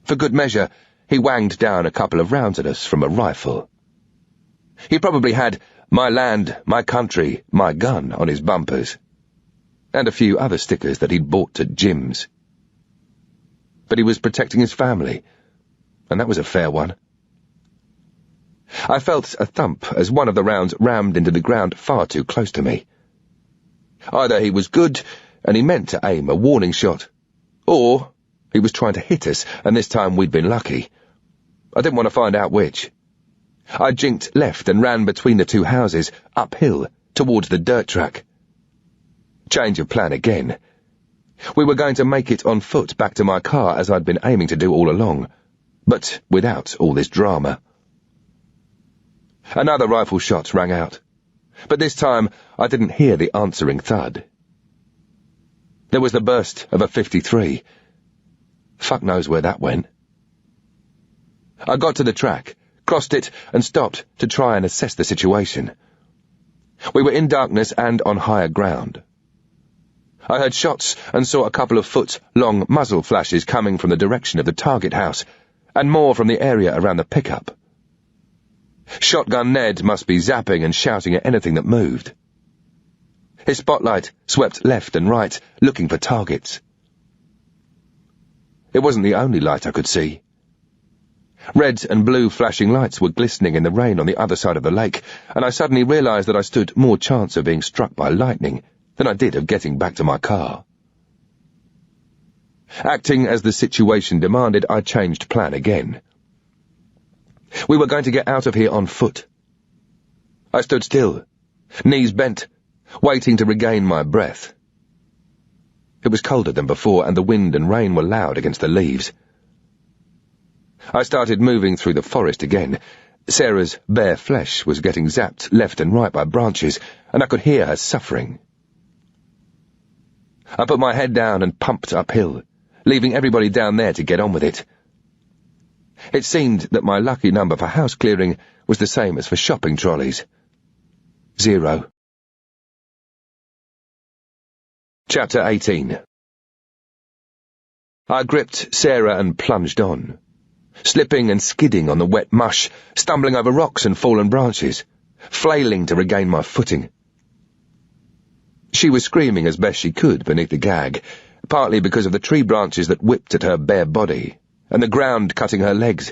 For good measure, he wanged down a couple of rounds at us from a rifle. He probably had "My land, my country, my gun" on his bumpers, and a few other stickers that he'd bought at gyms. But he was protecting his family, and that was a fair one. I felt a thump as one of the rounds rammed into the ground far too close to me. Either he was good, and he meant to aim a warning shot, or he was trying to hit us, and this time we'd been lucky. I didn't want to find out which. I jinked left and ran between the two houses, uphill, towards the dirt track. Change of plan again. We were going to make it on foot back to my car as I'd been aiming to do all along, but without all this drama. Another rifle shot rang out, but this time I didn't hear the answering thud. There was the burst of a 53. Fuck knows where that went. I got to the track, crossed it, and stopped to try and assess the situation. We were in darkness and on higher ground. I heard shots and saw a couple of foot-long muzzle flashes coming from the direction of the target house, and more from the area around the pickup. Shotgun Ned must be zapping and shouting at anything that moved. His spotlight swept left and right, looking for targets. It wasn't the only light I could see. Red and blue flashing lights were glistening in the rain on the other side of the lake, and I suddenly realized that I stood more chance of being struck by lightning than I did of getting back to my car. Acting as the situation demanded, I changed plan again. We were going to get out of here on foot. I stood still, knees bent, waiting to regain my breath. It was colder than before, and the wind and rain were loud against the leaves. I started moving through the forest again. Sarah's bare flesh was getting zapped left and right by branches, and I could hear her suffering. I put my head down and pumped uphill, leaving everybody down there to get on with it. It seemed that my lucky number for house clearing was the same as for shopping trolleys. 0. Chapter 18. I gripped Sarah and plunged on, slipping and skidding on the wet mush, stumbling over rocks and fallen branches, flailing to regain my footing. She was screaming as best she could beneath the gag, partly because of the tree branches that whipped at her bare body, and the ground cutting her legs,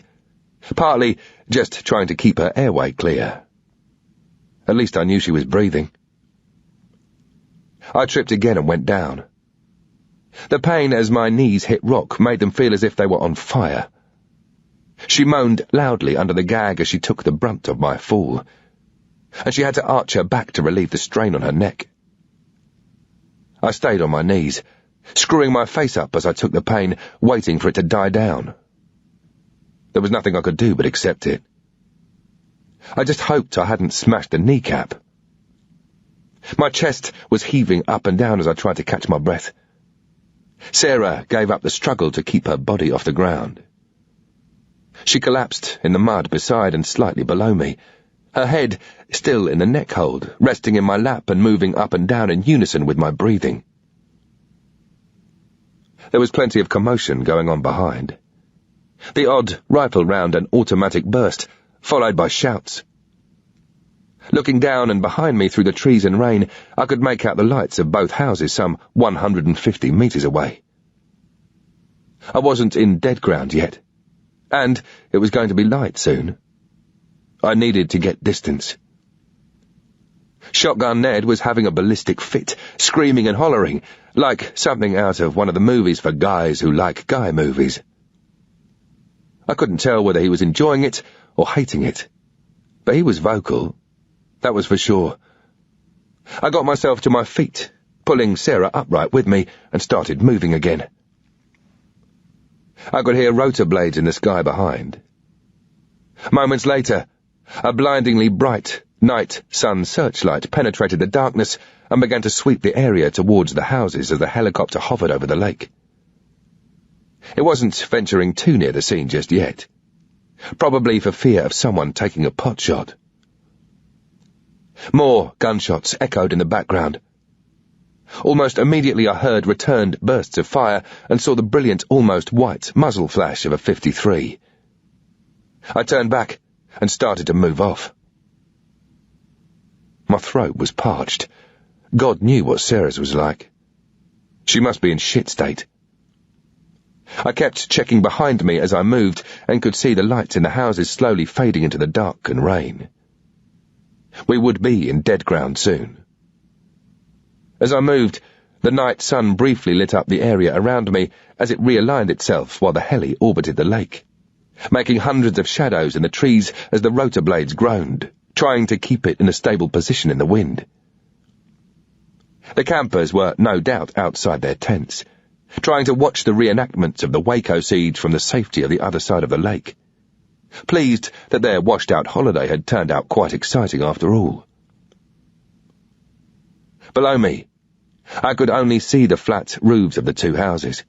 partly just trying to keep her airway clear. At least I knew she was breathing. I tripped again and went down. The pain as my knees hit rock made them feel as if they were on fire. She moaned loudly under the gag as she took the brunt of my fall, and she had to arch her back to relieve the strain on her neck. I stayed on my knees, screwing my face up as I took the pain, waiting for it to die down. There was nothing I could do but accept it. I just hoped I hadn't smashed a kneecap. My chest was heaving up and down as I tried to catch my breath. Sarah gave up the struggle to keep her body off the ground. She collapsed in the mud beside and slightly below me, her head still in the neck hold, resting in my lap and moving up and down in unison with my breathing. There was plenty of commotion going on behind. The odd rifle round and automatic burst, followed by shouts. Looking down and behind me through the trees and rain, I could make out the lights of both houses some 150 metres away. I wasn't in dead ground yet, and it was going to be light soon. I needed to get distance. Shotgun Ned was having a ballistic fit, screaming and hollering, like something out of one of the movies for guys who like guy movies. I couldn't tell whether he was enjoying it or hating it, but he was vocal, that was for sure. I got myself to my feet, pulling Sarah upright with me, and started moving again. I could hear rotor blades in the sky behind. Moments later, a blindingly bright night sun searchlight penetrated the darkness and began to sweep the area towards the houses as the helicopter hovered over the lake. It wasn't venturing too near the scene just yet, probably for fear of someone taking a pot shot. More gunshots echoed in the background. Almost immediately I heard returned bursts of fire and saw the brilliant, almost white muzzle flash of a .53. I turned back and started to move off. My throat was parched. God knew what Sarah's was like. She must be in shit state. I kept checking behind me as I moved and could see the lights in the houses slowly fading into the dark and rain. We would be in dead ground soon. As I moved, the night sun briefly lit up the area around me as it realigned itself while the heli orbited the lake, making hundreds of shadows in the trees as the rotor blades groaned, trying to keep it in a stable position in the wind. The campers were no doubt outside their tents, trying to watch the reenactment of the Waco siege from the safety of the other side of the lake, pleased that their washed-out holiday had turned out quite exciting after all. Below me, I could only see the flat roofs of the two houses.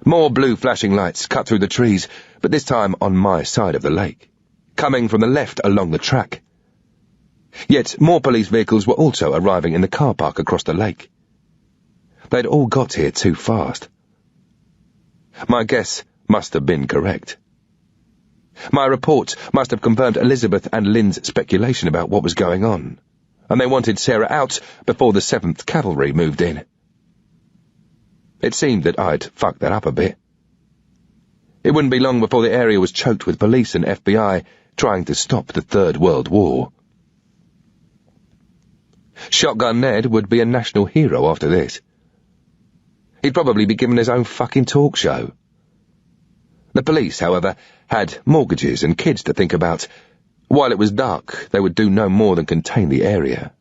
More blue flashing lights cut through the trees, but this time on my side of the lake, coming from the left along the track. Yet more police vehicles were also arriving in the car park across the lake. They'd all got here too fast. My guess must have been correct. My report must have confirmed Elizabeth and Lynn's speculation about what was going on, and they wanted Sarah out before the 7th Cavalry moved in. It seemed that I'd fucked that up a bit. It wouldn't be long before the area was choked with police and FBI trying to stop the Third World War. Shotgun Ned would be a national hero after this. He'd probably be given his own fucking talk show. The police, however, had mortgages and kids to think about. While it was dark, they would do no more than contain the area.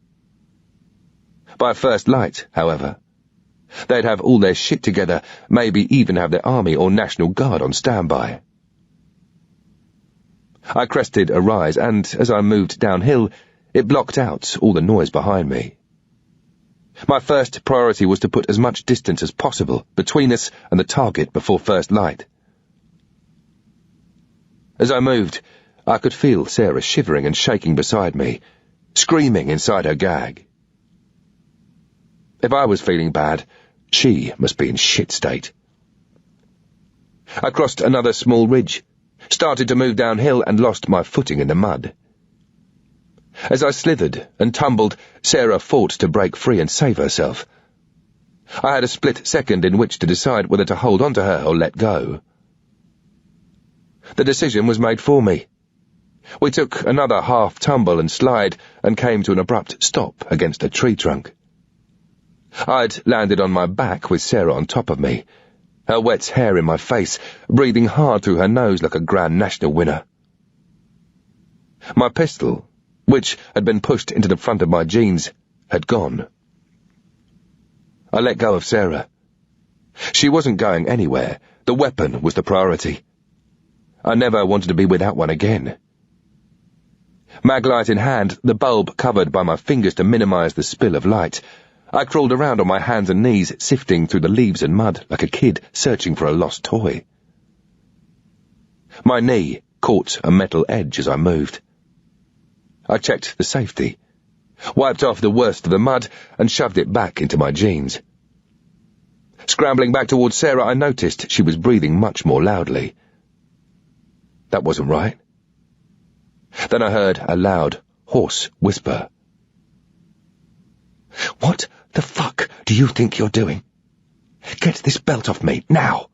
By first light, however, they'd have all their shit together, maybe even have their army or National Guard on standby. I crested a rise, and as I moved downhill, it blocked out all the noise behind me. My first priority was to put as much distance as possible between us and the target before first light. As I moved, I could feel Sarah shivering and shaking beside me, screaming inside her gag. If I was feeling bad, she must be in shit state. I crossed another small ridge, started to move downhill and lost my footing in the mud. As I slithered and tumbled, Sarah fought to break free and save herself. I had a split second in which to decide whether to hold on to her or let go. The decision was made for me. We took another half tumble and slide and came to an abrupt stop against a tree trunk. I'd landed on my back with Sarah on top of me, her wet hair in my face, breathing hard through her nose like a Grand National winner. My pistol, which had been pushed into the front of my jeans, had gone. I let go of Sarah. She wasn't going anywhere. The weapon was the priority. I never wanted to be without one again. Maglite in hand, the bulb covered by my fingers to minimize the spill of light, I crawled around on my hands and knees, sifting through the leaves and mud like a kid searching for a lost toy. My knee caught a metal edge as I moved. I checked the safety, wiped off the worst of the mud, and shoved it back into my jeans. Scrambling back towards Sarah, I noticed she was breathing much more loudly. That wasn't right. Then I heard a loud, hoarse whisper. "What the fuck do you think you're doing? Get this belt off me, now!"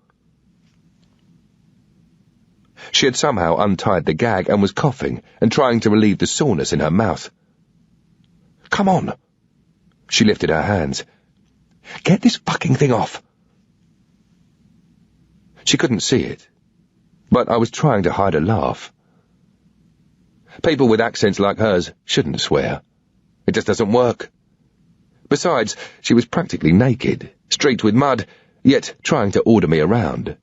She had somehow untied the gag and was coughing and trying to relieve the soreness in her mouth. "Come on!" She lifted her hands. "Get this fucking thing off!" She couldn't see it, but I was trying to hide a laugh. People with accents like hers shouldn't swear. It just doesn't work. Besides, she was practically naked, streaked with mud, yet trying to order me around.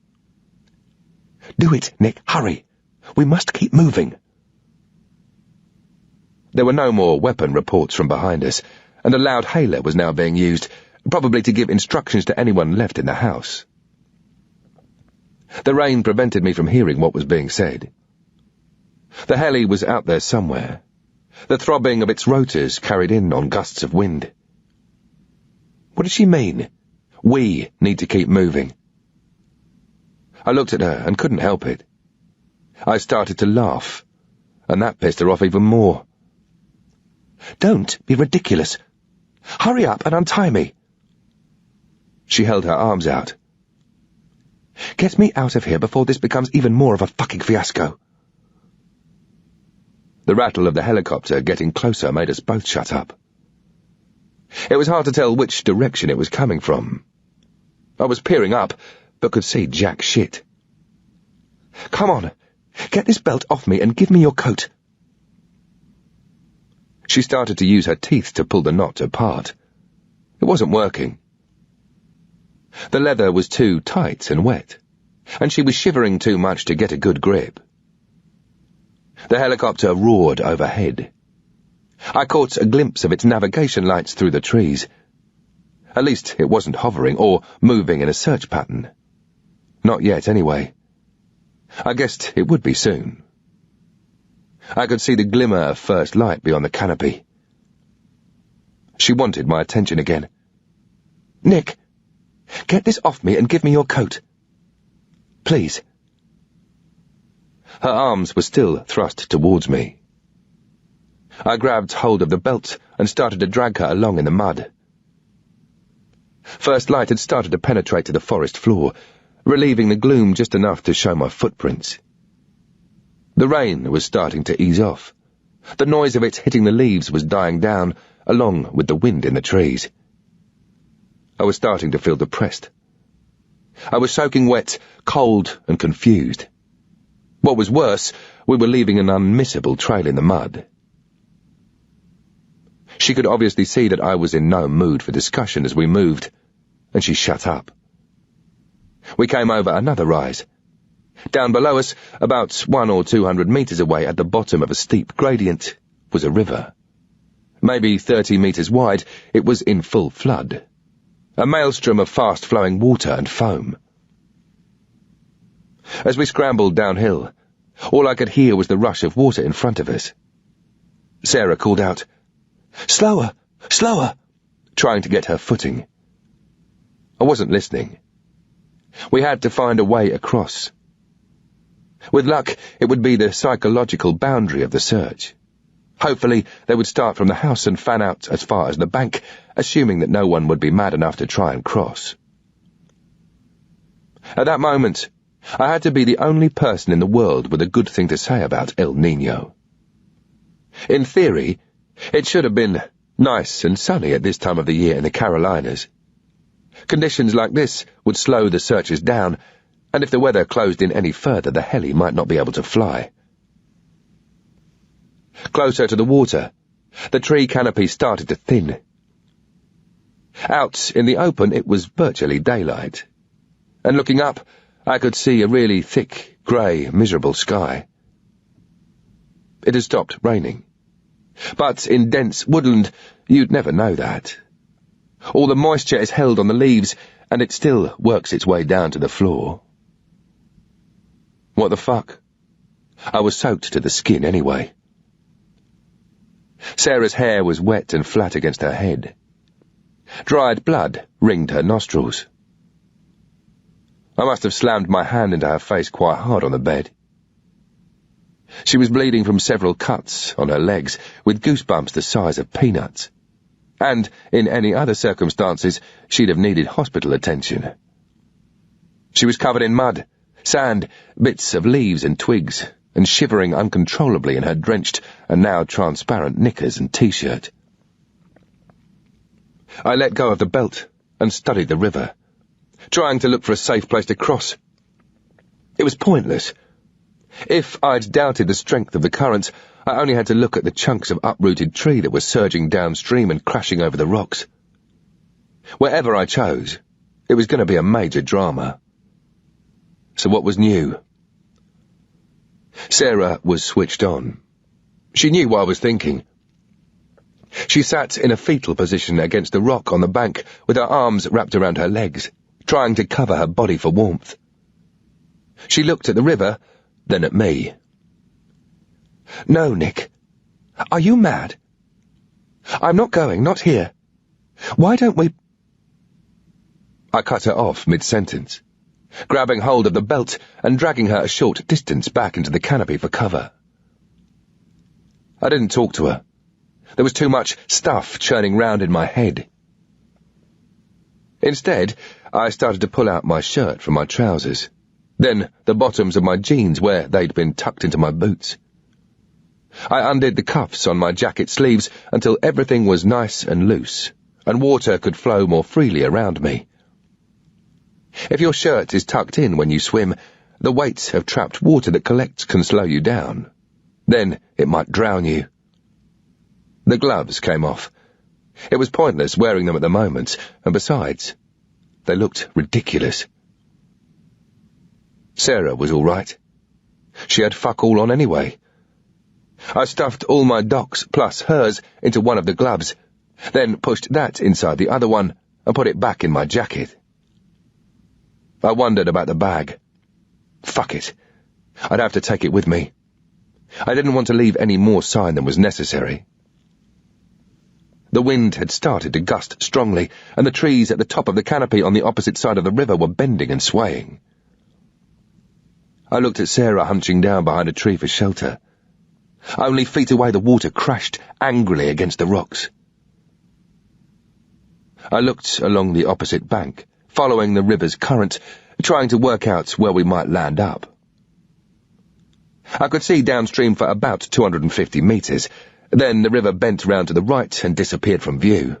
"Do it, Nick, hurry! We must keep moving!" There were no more weapon reports from behind us, and a loud hailer was now being used, probably to give instructions to anyone left in the house. The rain prevented me from hearing what was being said. The heli was out there somewhere. The throbbing of its rotors carried in on gusts of wind. What did she mean? We need to keep moving. I looked at her and couldn't help it. I started to laugh, and that pissed her off even more. "Don't be ridiculous. Hurry up and untie me." She held her arms out. "Get me out of here before this becomes even more of a fucking fiasco." The rattle of the helicopter getting closer made us both shut up. It was hard to tell which direction it was coming from. I was peering up, but could see jack shit. "Come on, get this belt off me and give me your coat." She started to use her teeth to pull the knot apart. It wasn't working. The leather was too tight and wet, and she was shivering too much to get a good grip. The helicopter roared overhead. I caught a glimpse of its navigation lights through the trees. At least it wasn't hovering or moving in a search pattern. Not yet, anyway. I guessed it would be soon. I could see the glimmer of first light beyond the canopy. She wanted my attention again. "Nick, get this off me and give me your coat. Please." Her arms were still thrust towards me. I grabbed hold of the belt and started to drag her along in the mud. First light had started to penetrate to the forest floor, relieving the gloom just enough to show my footprints. The rain was starting to ease off. The noise of it hitting the leaves was dying down, along with the wind in the trees. I was starting to feel depressed. I was soaking wet, cold, and confused. What was worse, we were leaving an unmissable trail in the mud. She could obviously see that I was in no mood for discussion as we moved, and she shut up. We came over another rise. Down below us, about 100 or 200 meters away at the bottom of a steep gradient, was a river. Maybe 30 meters wide, it was in full flood. A maelstrom of fast-flowing water and foam. As we scrambled downhill, all I could hear was the rush of water in front of us. Sarah called out, "Slower! Slower!" trying to get her footing. I wasn't listening. We had to find a way across. With luck, it would be the psychological boundary of the search. Hopefully, they would start from the house and fan out as far as the bank, assuming that no one would be mad enough to try and cross. At that moment, I had to be the only person in the world with a good thing to say about El Niño. In theory, it should have been nice and sunny at this time of the year in the Carolinas. Conditions like this would slow the searchers down, and if the weather closed in any further, the heli might not be able to fly. Closer to the water, the tree canopy started to thin. Out in the open, it was virtually daylight, and looking up, I could see a really thick, grey, miserable sky. It had stopped raining. But in dense woodland, you'd never know that. All the moisture is held on the leaves, and it still works its way down to the floor. What the fuck? I was soaked to the skin anyway. Sarah's hair was wet and flat against her head. Dried blood ringed her nostrils. I must have slammed my hand into her face quite hard on the bed. She was bleeding from several cuts on her legs, with goosebumps the size of peanuts. And, in any other circumstances, she'd have needed hospital attention. She was covered in mud, sand, bits of leaves and twigs, and shivering uncontrollably in her drenched and now transparent knickers and t-shirt. I let go of the belt and studied the river, trying to look for a safe place to cross. It was pointless. If I'd doubted the strength of the current, I only had to look at the chunks of uprooted tree that were surging downstream and crashing over the rocks. Wherever I chose, it was going to be a major drama. So what was new? Sarah was switched on. She knew what I was thinking. She sat in a fetal position against the rock on the bank, with her arms wrapped around her legs, trying to cover her body for warmth. She looked at the river, then at me. "No, Nick. Are you mad? I'm not going, not here. Why don't we—" I cut her off mid-sentence, grabbing hold of the belt and dragging her a short distance back into the canopy for cover. I didn't talk to her. There was too much stuff churning round in my head. Instead, I started to pull out my shirt from my trousers, then the bottoms of my jeans where they'd been tucked into my boots. I undid the cuffs on my jacket sleeves until everything was nice and loose, and water could flow more freely around me. If your shirt is tucked in when you swim, the weight of trapped water that collects can slow you down. Then it might drown you. The gloves came off. It was pointless wearing them at the moment, and besides, they looked ridiculous. Sarah was all right. She had fuck all on anyway. I stuffed all my docs plus hers into one of the gloves, then pushed that inside the other one and put it back in my jacket. I wondered about the bag. Fuck it. I'd have to take it with me. I didn't want to leave any more sign than was necessary. The wind had started to gust strongly, and the trees at the top of the canopy on the opposite side of the river were bending and swaying. I looked at Sarah hunching down behind a tree for shelter. Only feet away the water crashed angrily against the rocks. I looked along the opposite bank, following the river's current, trying to work out where we might land up. I could see downstream for about 250 metres, then the river bent round to the right and disappeared from view.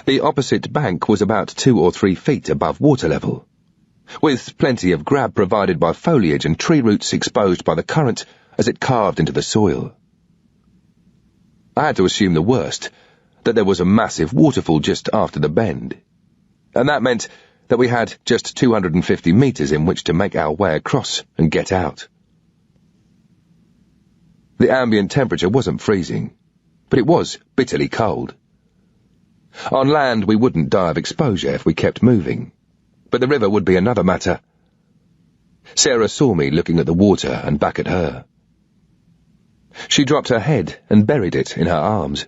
The opposite bank was about 2 or 3 feet above water level, with plenty of grab provided by foliage and tree roots exposed by the current as it carved into the soil. I had to assume the worst, that there was a massive waterfall just after the bend, and that meant that we had just 250 metres in which to make our way across and get out. The ambient temperature wasn't freezing, but it was bitterly cold. On land we wouldn't die of exposure if we kept moving, but the river would be another matter. Sarah saw me looking at the water and back at her. She dropped her head and buried it in her arms.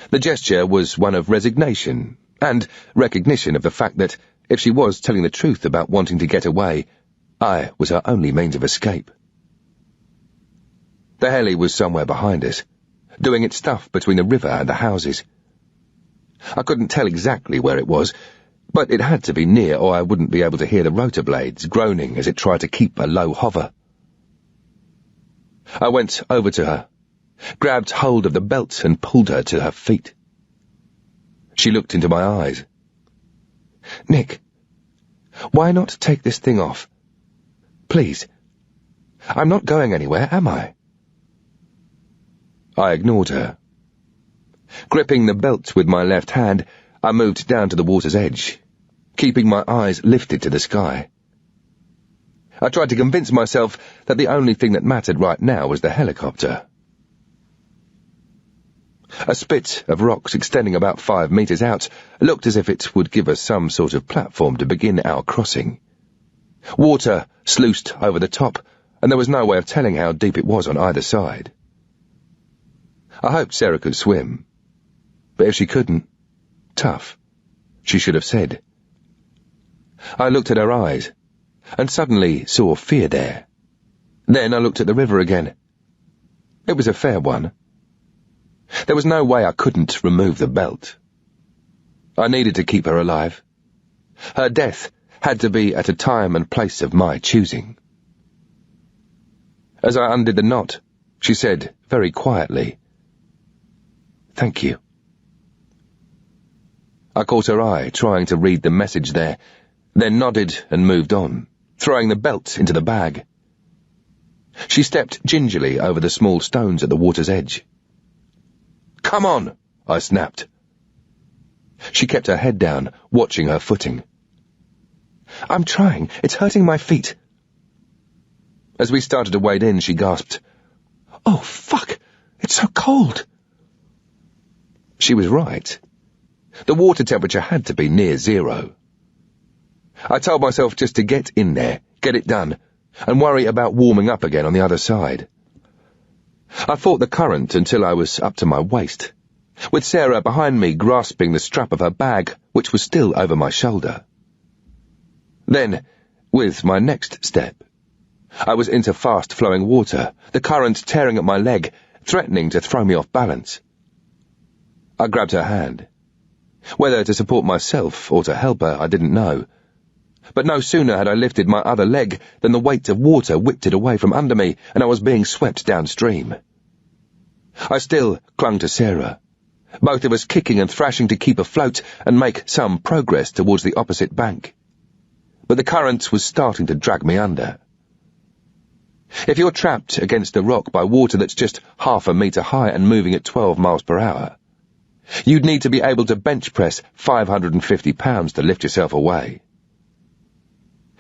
The gesture was one of resignation and recognition of the fact that, if she was telling the truth about wanting to get away, I was her only means of escape. The heli was somewhere behind us, doing its stuff between the river and the houses. I couldn't tell exactly where it was, but it had to be near or I wouldn't be able to hear the rotor blades groaning as it tried to keep a low hover. I went over to her, grabbed hold of the belt and pulled her to her feet. She looked into my eyes. "Nick, why not take this thing off? Please. I'm not going anywhere, am I?" I ignored her. Gripping the belt with my left hand, I moved down to the water's edge, keeping my eyes lifted to the sky. I tried to convince myself that the only thing that mattered right now was the helicopter. A spit of rocks extending about 5 metres out looked as if it would give us some sort of platform to begin our crossing. Water sluiced over the top, and there was no way of telling how deep it was on either side. I hoped Sarah could swim, but if she couldn't, tough, she should have said. I looked at her eyes, and suddenly saw fear there. Then I looked at the river again. It was a fair one. There was no way I couldn't remove the belt. I needed to keep her alive. Her death had to be at a time and place of my choosing. As I undid the knot, she said very quietly, "Thank you." I caught her eye, trying to read the message there, then nodded and moved on, throwing the belt into the bag. She stepped gingerly over the small stones at the water's edge. "Come on," I snapped. She kept her head down, watching her footing. "I'm trying. It's hurting my feet." As we started to wade in, she gasped, "Oh, fuck! It's so cold!" She was right. The water temperature had to be near zero. I told myself just to get in there, get it done, and worry about warming up again on the other side. I fought the current until I was up to my waist, with Sarah behind me grasping the strap of her bag, which was still over my shoulder. Then, with my next step, I was into fast-flowing water, the current tearing at my leg, threatening to throw me off balance. I grabbed her hand. Whether to support myself or to help her, I didn't know. But no sooner had I lifted my other leg than the weight of water whipped it away from under me, and I was being swept downstream. I still clung to Sarah, both of us kicking and thrashing to keep afloat and make some progress towards the opposite bank. But the current was starting to drag me under. If you're trapped against a rock by water that's just half a metre high and moving at 12 miles per hour, you'd need to be able to bench press 550 pounds to lift yourself away.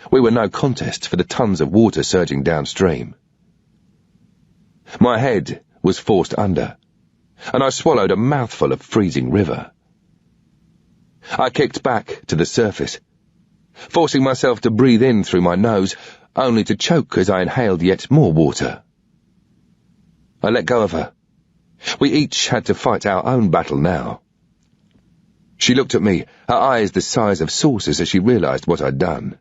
We were no contest for the tons of water surging downstream. My head was forced under, and I swallowed a mouthful of freezing river. I kicked back to the surface, forcing myself to breathe in through my nose, only to choke as I inhaled yet more water. I let go of her. We each had to fight our own battle now. She looked at me, her eyes the size of saucers as she realized what I'd done.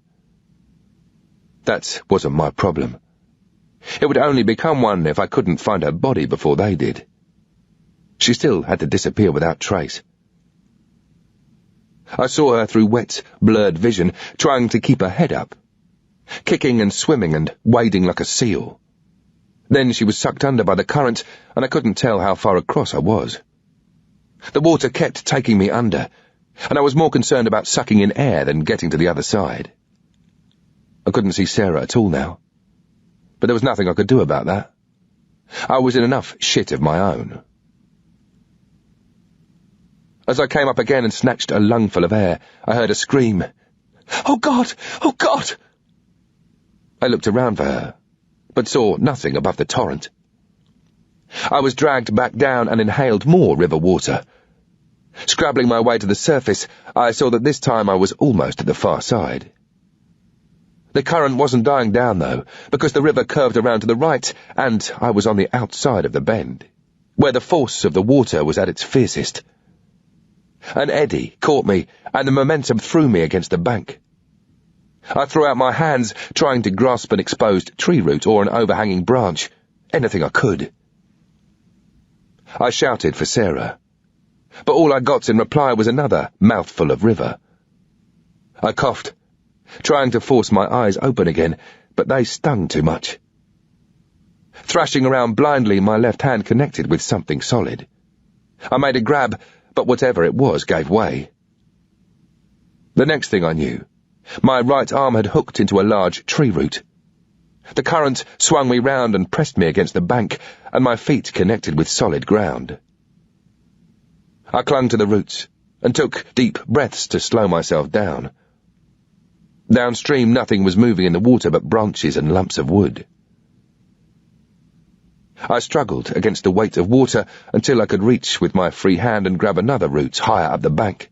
That wasn't my problem. It would only become one if I couldn't find her body before they did. She still had to disappear without trace. I saw her through wet, blurred vision, trying to keep her head up, kicking and swimming and wading like a seal. Then she was sucked under by the current, and I couldn't tell how far across I was. The water kept taking me under, and I was more concerned about sucking in air than getting to the other side. I couldn't see Sarah at all now, but there was nothing I could do about that. I was in enough shit of my own. As I came up again and snatched a lungful of air, I heard a scream. "Oh God! Oh God!" I looked around for her, but saw nothing above the torrent. I was dragged back down and inhaled more river water. Scrabbling my way to the surface, I saw that this time I was almost at the far side. The current wasn't dying down, though, because the river curved around to the right, and I was on the outside of the bend, where the force of the water was at its fiercest. An eddy caught me, and the momentum threw me against the bank. I threw out my hands, trying to grasp an exposed tree root or an overhanging branch, anything I could. I shouted for Sarah, but all I got in reply was another mouthful of river. I coughed, trying to force my eyes open again, but they stung too much. Thrashing around blindly, my left hand connected with something solid. I made a grab, but whatever it was gave way. The next thing I knew, my right arm had hooked into a large tree root. The current swung me round and pressed me against the bank, and my feet connected with solid ground. I clung to the roots and took deep breaths to slow myself down. Downstream, nothing was moving in the water but branches and lumps of wood. I struggled against the weight of water until I could reach with my free hand and grab another root higher up the bank.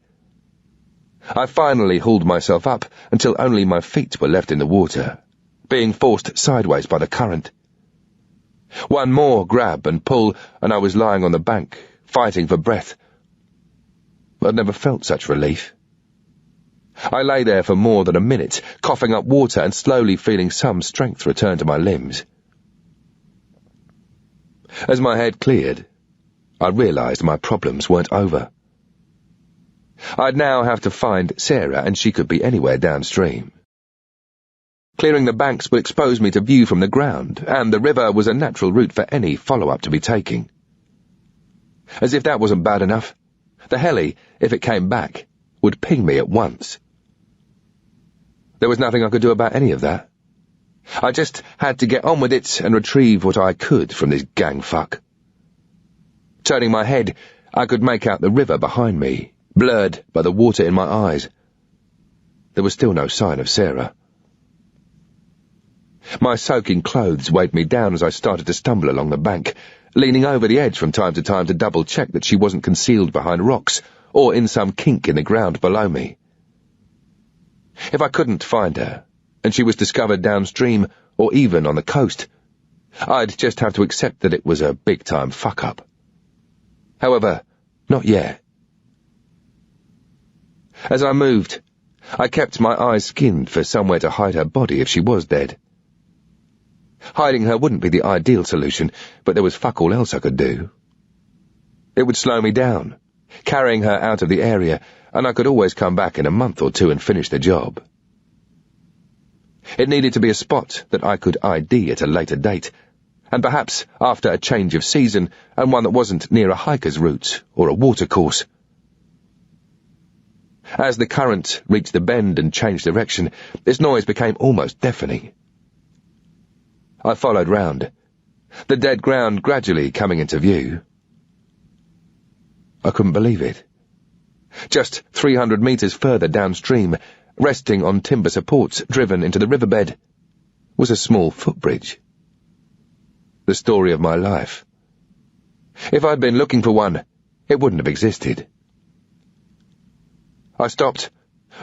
I finally hauled myself up until only my feet were left in the water, being forced sideways by the current. One more grab and pull, and I was lying on the bank, fighting for breath. I'd never felt such relief. I lay there for more than a minute, coughing up water and slowly feeling some strength return to my limbs. As my head cleared, I realised my problems weren't over. I'd now have to find Sarah, and she could be anywhere downstream. Clearing the banks would expose me to view from the ground, and the river was a natural route for any follow-up to be taking. As if that wasn't bad enough, the heli, if it came back, would ping me at once. There was nothing I could do about any of that. I just had to get on with it and retrieve what I could from this gang fuck. Turning my head, I could make out the river behind me, blurred by the water in my eyes. There was still no sign of Sarah. My soaking clothes weighed me down as I started to stumble along the bank, leaning over the edge from time to double-check that she wasn't concealed behind rocks or in some kink in the ground below me. If I couldn't find her, and she was discovered downstream or even on the coast, I'd just have to accept that it was a big-time fuck-up. However, not yet. As I moved, I kept my eyes skinned for somewhere to hide her body if she was dead. Hiding her wouldn't be the ideal solution, but there was fuck all else I could do. It would slow me down, carrying her out of the area, and I could always come back in a month or two and finish the job. It needed to be a spot that I could ID at a later date, and perhaps after a change of season, and one that wasn't near a hiker's route or a watercourse. As the current reached the bend and changed direction, this noise became almost deafening. I followed round, the dead ground gradually coming into view. I couldn't believe it. Just 300 metres further downstream, resting on timber supports driven into the riverbed, was a small footbridge. The story of my life. If I'd been looking for one, it wouldn't have existed. I stopped,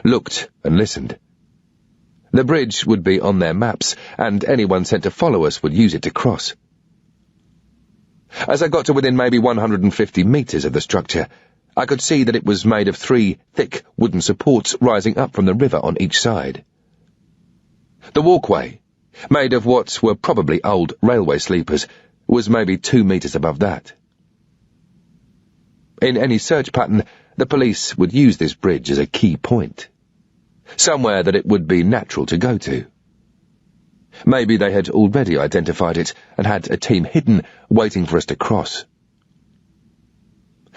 looked and listened. The bridge would be on their maps, and anyone sent to follow us would use it to cross. As I got to within maybe 150 metres of the structure, I could see that it was made of 3 thick wooden supports rising up from the river on each side. The walkway, made of what were probably old railway sleepers, was maybe 2 metres above that. In any search pattern, the police would use this bridge as a key point, somewhere that it would be natural to go to. Maybe they had already identified it and had a team hidden, waiting for us to cross.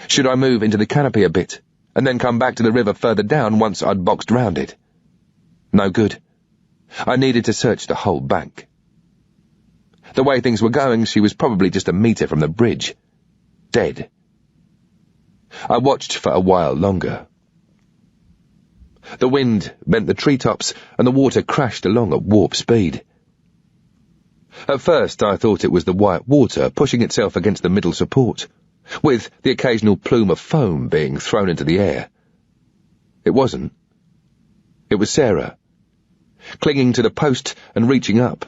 Should I move into the canopy a bit, and then come back to the river further down once I'd boxed round it? No good. I needed to search the whole bank. The way things were going, she was probably just a metre from the bridge. Dead. I watched for a while longer. The wind bent the treetops, and the water crashed along at warp speed. At first I thought it was the white water pushing itself against the middle support, with the occasional plume of foam being thrown into the air. It wasn't. It was Sarah, clinging to the post and reaching up,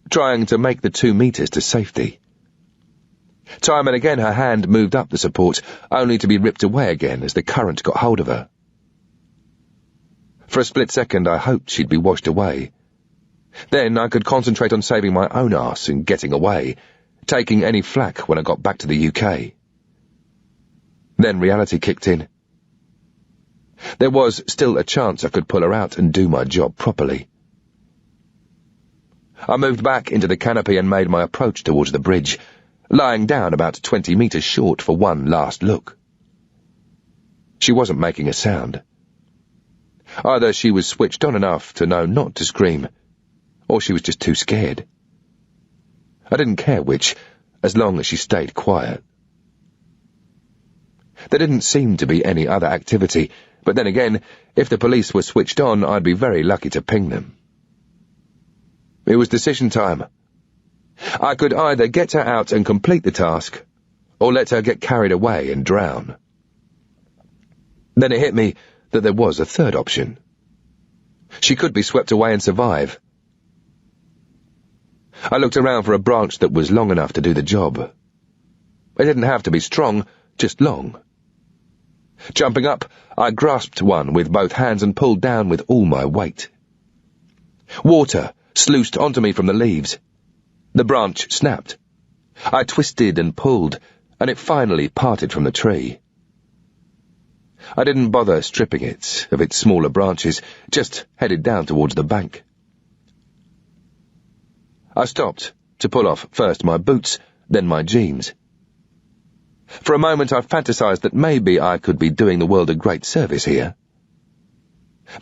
trying to make the 2 metres to safety. Time and again her hand moved up the support, only to be ripped away again as the current got hold of her. For a split second I hoped she'd be washed away. Then I could concentrate on saving my own arse and getting away, taking any flak when I got back to the UK. Then reality kicked in. There was still a chance I could pull her out and do my job properly. I moved back into the canopy and made my approach towards the bridge, lying down about 20 metres short for one last look. She wasn't making a sound. Either she was switched on enough to know not to scream, or she was just too scared. I didn't care which, as long as she stayed quiet. There didn't seem to be any other activity, but then again, if the police were switched on, I'd be very lucky to ping them. It was decision time. I could either get her out and complete the task, or let her get carried away and drown. Then it hit me that there was a third option. She could be swept away and survive. I looked around for a branch that was long enough to do the job. It didn't have to be strong, just long. Jumping up, I grasped one with both hands and pulled down with all my weight. Water sluiced onto me from the leaves. The branch snapped. I twisted and pulled, and it finally parted from the tree. I didn't bother stripping it of its smaller branches, just headed down towards the bank. I stopped to pull off first my boots, then my jeans. For a moment I fantasized that maybe I could be doing the world a great service here.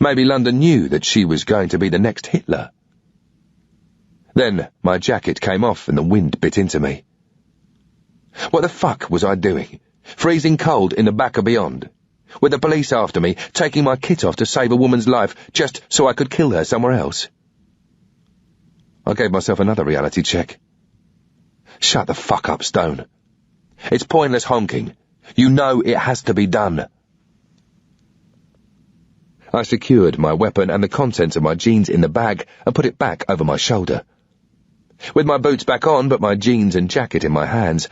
Maybe London knew that she was going to be the next Hitler. Then my jacket came off and the wind bit into me. What the fuck was I doing? Freezing cold in the back of beyond, with the police after me, taking my kit off to save a woman's life just so I could kill her somewhere else? I gave myself another reality check. Shut the fuck up, Stone. It's pointless honking. You know it has to be done. I secured my weapon and the contents of my jeans in the bag and put it back over my shoulder. With my boots back on but my jeans and jacket in my hands,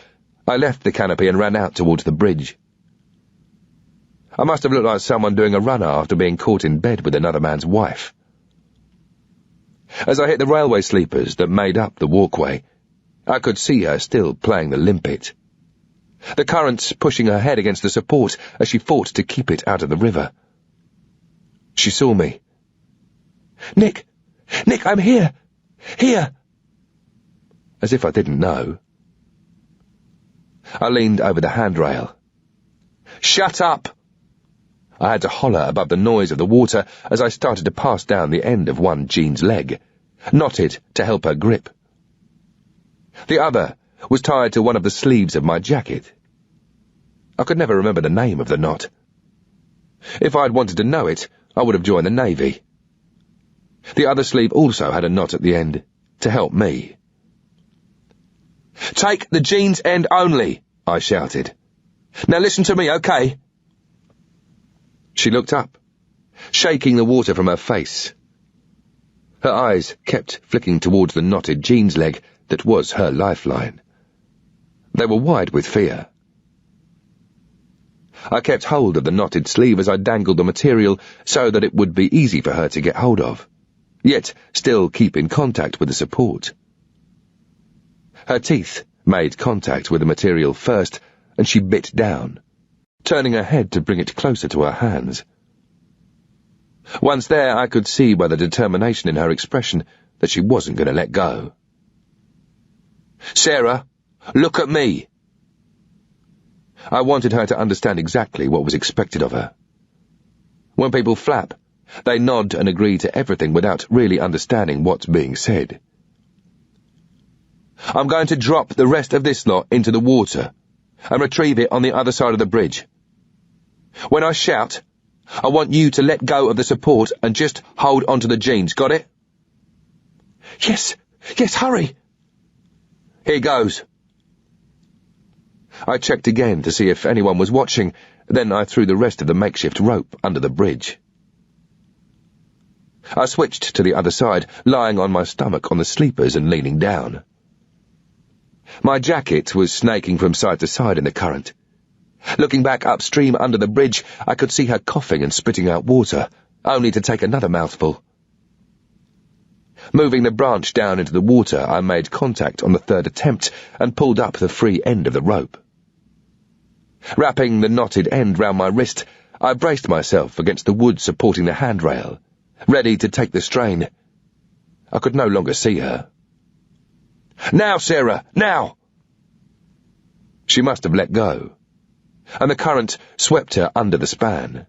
I left the canopy and ran out towards the bridge. I must have looked like someone doing a runner after being caught in bed with another man's wife. As I hit the railway sleepers that made up the walkway, I could see her still playing the limpet. The currents pushing her head against the support as she fought to keep it out of the river. She saw me. Nick, I'm here! Here! As if I didn't know. I leaned over the handrail. Shut up! I had to holler above the noise of the water as I started to pass down the end of one jean's leg, knotted to help her grip. The other was tied to one of the sleeves of my jacket. I could never remember the name of the knot. If I'd wanted to know it, I would have joined the Navy. The other sleeve also had a knot at the end, to help me. Take the jeans end only, I shouted. Now listen to me, okay? She looked up, shaking the water from her face. Her eyes kept flicking towards the knotted jeans leg that was her lifeline. They were wide with fear. I kept hold of the knotted sleeve as I dangled the material so that it would be easy for her to get hold of, yet still keep in contact with the support. Her teeth made contact with the material first, and she bit down, turning her head to bring it closer to her hands. Once there, I could see by the determination in her expression that she wasn't going to let go. Sarah, look at me! I wanted her to understand exactly what was expected of her. When people flap, they nod and agree to everything without really understanding what's being said. I'm going to drop the rest of this lot into the water and retrieve it on the other side of the bridge. When I shout, I want you to let go of the support and just hold onto the jeans, got it? Yes, hurry! Here goes. I checked again to see if anyone was watching, then I threw the rest of the makeshift rope under the bridge. I switched to the other side, lying on my stomach on the sleepers and leaning down. My jacket was snaking from side to side in the current. Looking back upstream under the bridge, I could see her coughing and spitting out water, only to take another mouthful. Moving the branch down into the water, I made contact on the third attempt and pulled up the free end of the rope. Wrapping the knotted end round my wrist, I braced myself against the wood supporting the handrail, ready to take the strain. I could no longer see her. Now, Sarah, now! She must have let go, and the current swept her under the span.